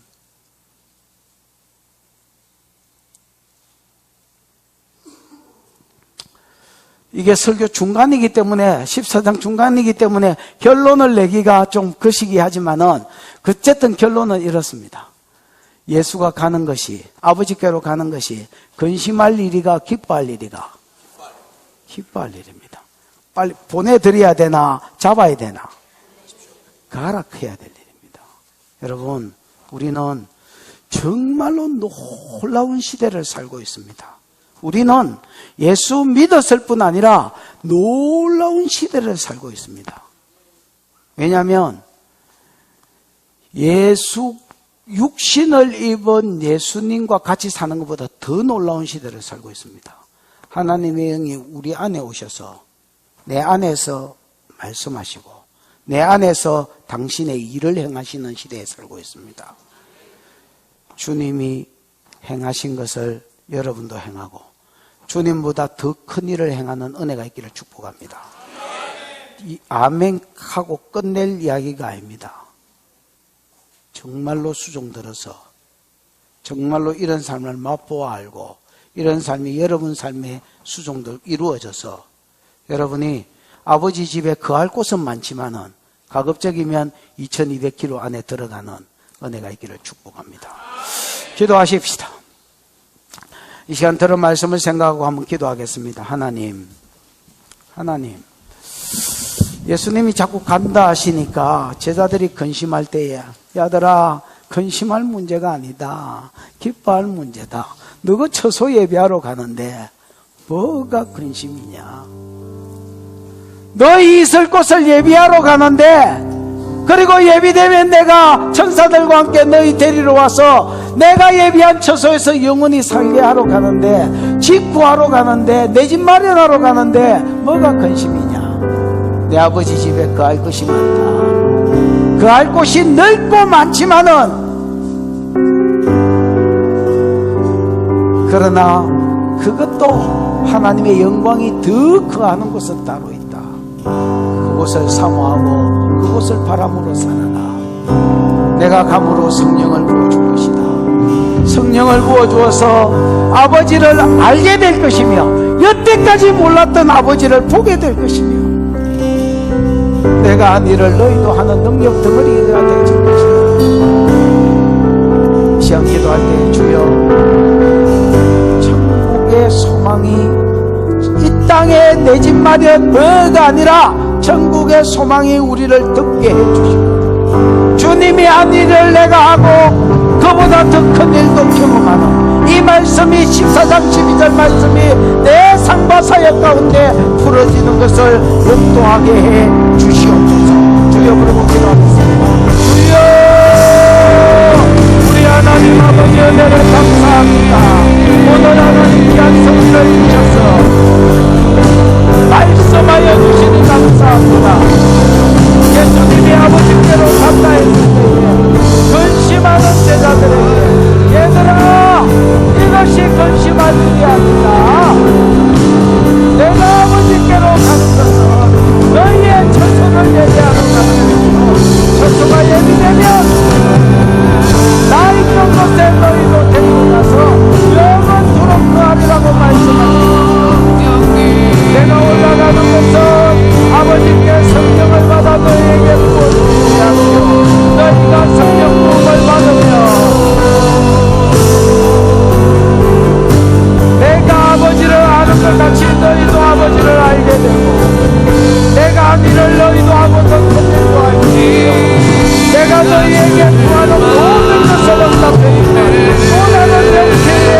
이게 설교 중간이기 때문에 14장 중간이기 때문에 결론을 내기가 좀 거시기하지만은 어쨌든 결론은 이렇습니다. 예수가 가는 것이 아버지께로 가는 것이 근심할 일이가 기뻐할 일이가 기뻐할 일입니다. 빨리 보내드려야 되나 잡아야 되나 가라 해야 될 일입니다. 여러분 우리는 정말로 놀라운 시대를 살고 있습니다. 우리는 예수 믿었을 뿐 아니라 놀라운 시대를 살고 있습니다. 왜냐하면 육신을 입은 예수님과 같이 사는 것보다 더 놀라운 시대를 살고 있습니다. 하나님의 영이 우리 안에 오셔서 내 안에서 말씀하시고 내 안에서 당신의 일을 행하시는 시대에 살고 있습니다. 주님이 행하신 것을 여러분도 행하고 주님보다 더 큰 일을 행하는 은혜가 있기를 축복합니다. 이 아멘 하고 끝낼 이야기가 아닙니다. 정말로 수종 들어서 정말로 이런 삶을 맛보아 알고 이런 삶이 여러분 삶의 수종도 이루어져서 여러분이 아버지 집에 거할 곳은 많지만은 가급적이면 2200km 안에 들어가는 은혜가 있기를 축복합니다. 기도하십시다. 이 시간 들은 말씀을 생각하고 한번 기도하겠습니다. 하나님, 예수님이 자꾸 간다 하시니까 제자들이 근심할 때에 야들아, 근심할 문제가 아니다. 기뻐할 문제다. 너가 처소 예배하러 가는데 뭐가 근심이냐? 너희 있을 곳을 예비하러 가는데 그리고 예비되면 내가 천사들과 함께 너희 데리러 와서 내가 예비한 처소에서 영원히 살게 하러 가는데 집 구하러 가는데 내 집 마련하러 가는데 뭐가 근심이냐? 내 아버지 집에 거할 것이 많다. 거할 곳이 넓고 많지만은 그러나 그것도 하나님의 영광이 더 거하는 곳은 따로 있다. 그곳을 사모하고 그곳을 바람으로 살아라. 내가 감으로 성령을 부어줄 것이다. 성령을 부어주어서 아버지를 알게 될 것이며 여태까지 몰랐던 아버지를 보게 될 것이며 내가 한 일을 너희도 하는 능력 덩어리가 되어질 것이다. 시험 기도할 때 주여 천국의 소망이 이 땅에 내 집 마련 뭐가 아니라 천국의 소망이 우리를 듣게 해주시고 주님이 한 일을 내가 하고 그보다 더 큰 일도 경험하는 이 말씀이 14장 12절 말씀이 내 삶과 사역 가운데 풀어지는 것을 목도하게 해 주시옵소서. 주여 부르고 기도하겠습니다. 주여 우리 하나님 아버지 은혜를 감사합니다. 오늘 하나님 귀한 성신을 주셔서 말씀하여 주시니 감사합니다. 예수님이 아버지께로 간다 했을 때에 근심하는 제자들에게 얘들아 이것이 근심할 일이 아니다. 내가 아버지께로 가는 것은 너희의 처소를 예비하러 가는 것이고 처소가 예비되면 나 있는 곳에 너희도 데리고 가서 영원토록 거하리라고 말씀하십니다. 내가 올라가는 것은 아버지께 성령을 받아 너희에게 부어주시지 않고 너희가 성령 부음을 받으며 내가 아버지를 아는 것 같이 너희도 아버지를 알게 되고 내가 한 일을 너희도 하고 더 큰 일도 할지 내가 너희에게 구하는 모든 것을 응답되니까 또 다른 명태에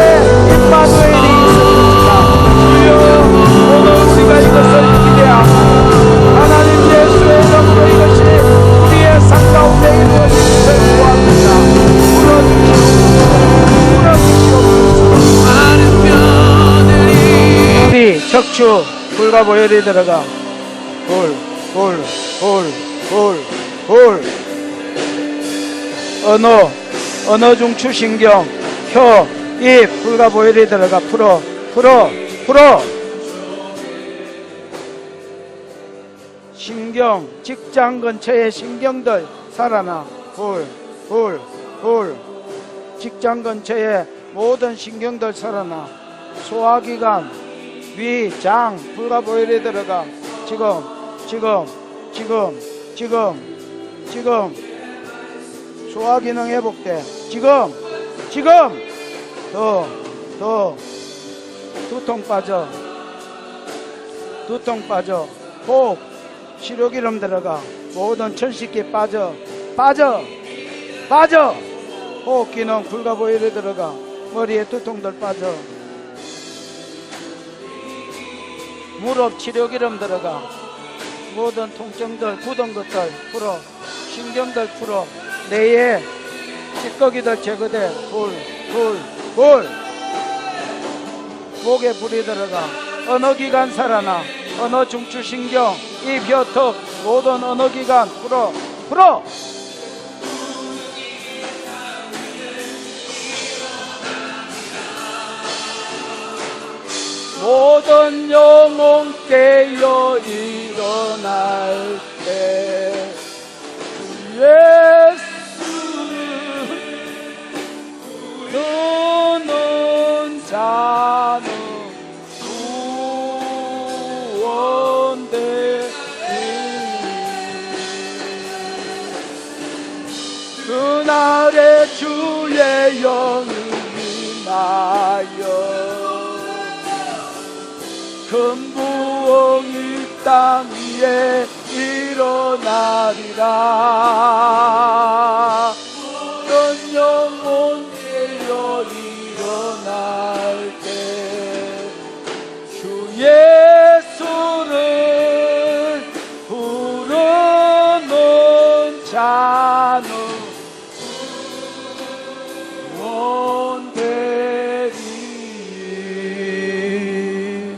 임마누엘이 있을 것이다. 주여 오늘 우리가 이것을 기대하고 하나님 예수의 이름으로 이것이 우리의 삶 가운데 이루어지기를 구합니다. 풀어주시옵소서. 우리 척추 불과 보혈이 들어가 언어 중추 신경 혀 입 불과 보혈이 들어가 풀어 신경 직장 근처의 신경들 살아나 직장 근처의 모든 신경들 살아나 소화기관 위 장 불과 보혈이 들어가 지금 소화기능 회복돼 지금 더 두통 빠져 호흡 치료기름 들어가 모든 천식기 빠져 호흡기능 불과 보혈이 들어가 머리에 두통들 빠져 무릎 치료기름 들어가 모든 통증들 굳은 것들 풀어 신경들 풀어 뇌에 찌꺼기들 제거돼 불 목에 불이 들어가 언어기관 살아나 언어 중추신경, 입, 혀, 턱 모든 언어기관 풀어 모든 영혼 깨어 일어날 때 예수는 너는 자는 구원되리 그날에 주의 영이 임하여 큰 부흥이 땅 위에 일어나리라 모든 영혼 깨어 일어날 때 주 예수를 부르는 자는 구원되리.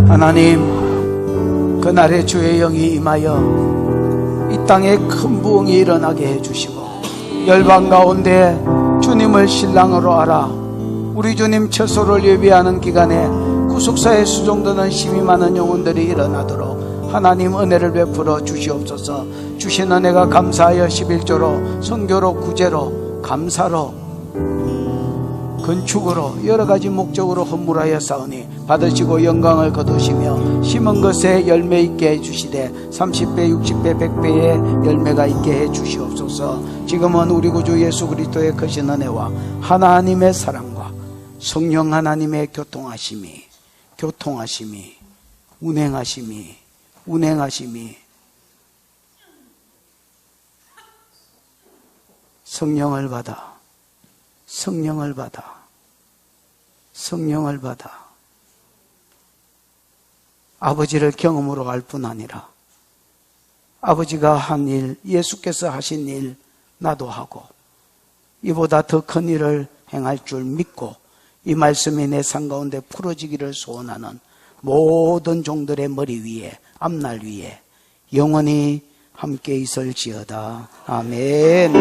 하나님, 그날에 주의 영이 임하여 이 땅에 큰 부흥이 일어나게 해주시고 열방 가운데 주님을 신랑으로 알아 우리 주님 처소를 예비하는 기간에 구속사에 수종되는 힘이 많은 영혼들이 일어나도록 하나님 은혜를 베풀어 주시옵소서. 주신 은혜가 감사하여 11조로 선교로 구제로 감사로 건축으로 여러가지 목적으로 헌물하여 싸우니 받으시고 영광을 거두시며 심은 것에 열매 있게 해주시되 30배 60배 100배의 열매가 있게 해주시옵소서. 지금은 우리 구주 예수 그리스도의 크신 은혜와 하나님의 사랑과 성령 하나님의 교통하심이 운행하심이 성령을 받아 아버지를 경험으로 갈 뿐 아니라 아버지가 한 일, 예수께서 하신 일 나도 하고 이보다 더 큰 일을 행할 줄 믿고 이 말씀이 내 삶 가운데 풀어지기를 소원하는 모든 종들의 머리 위에 앞날 위에 영원히 함께 있을지어다. 아멘.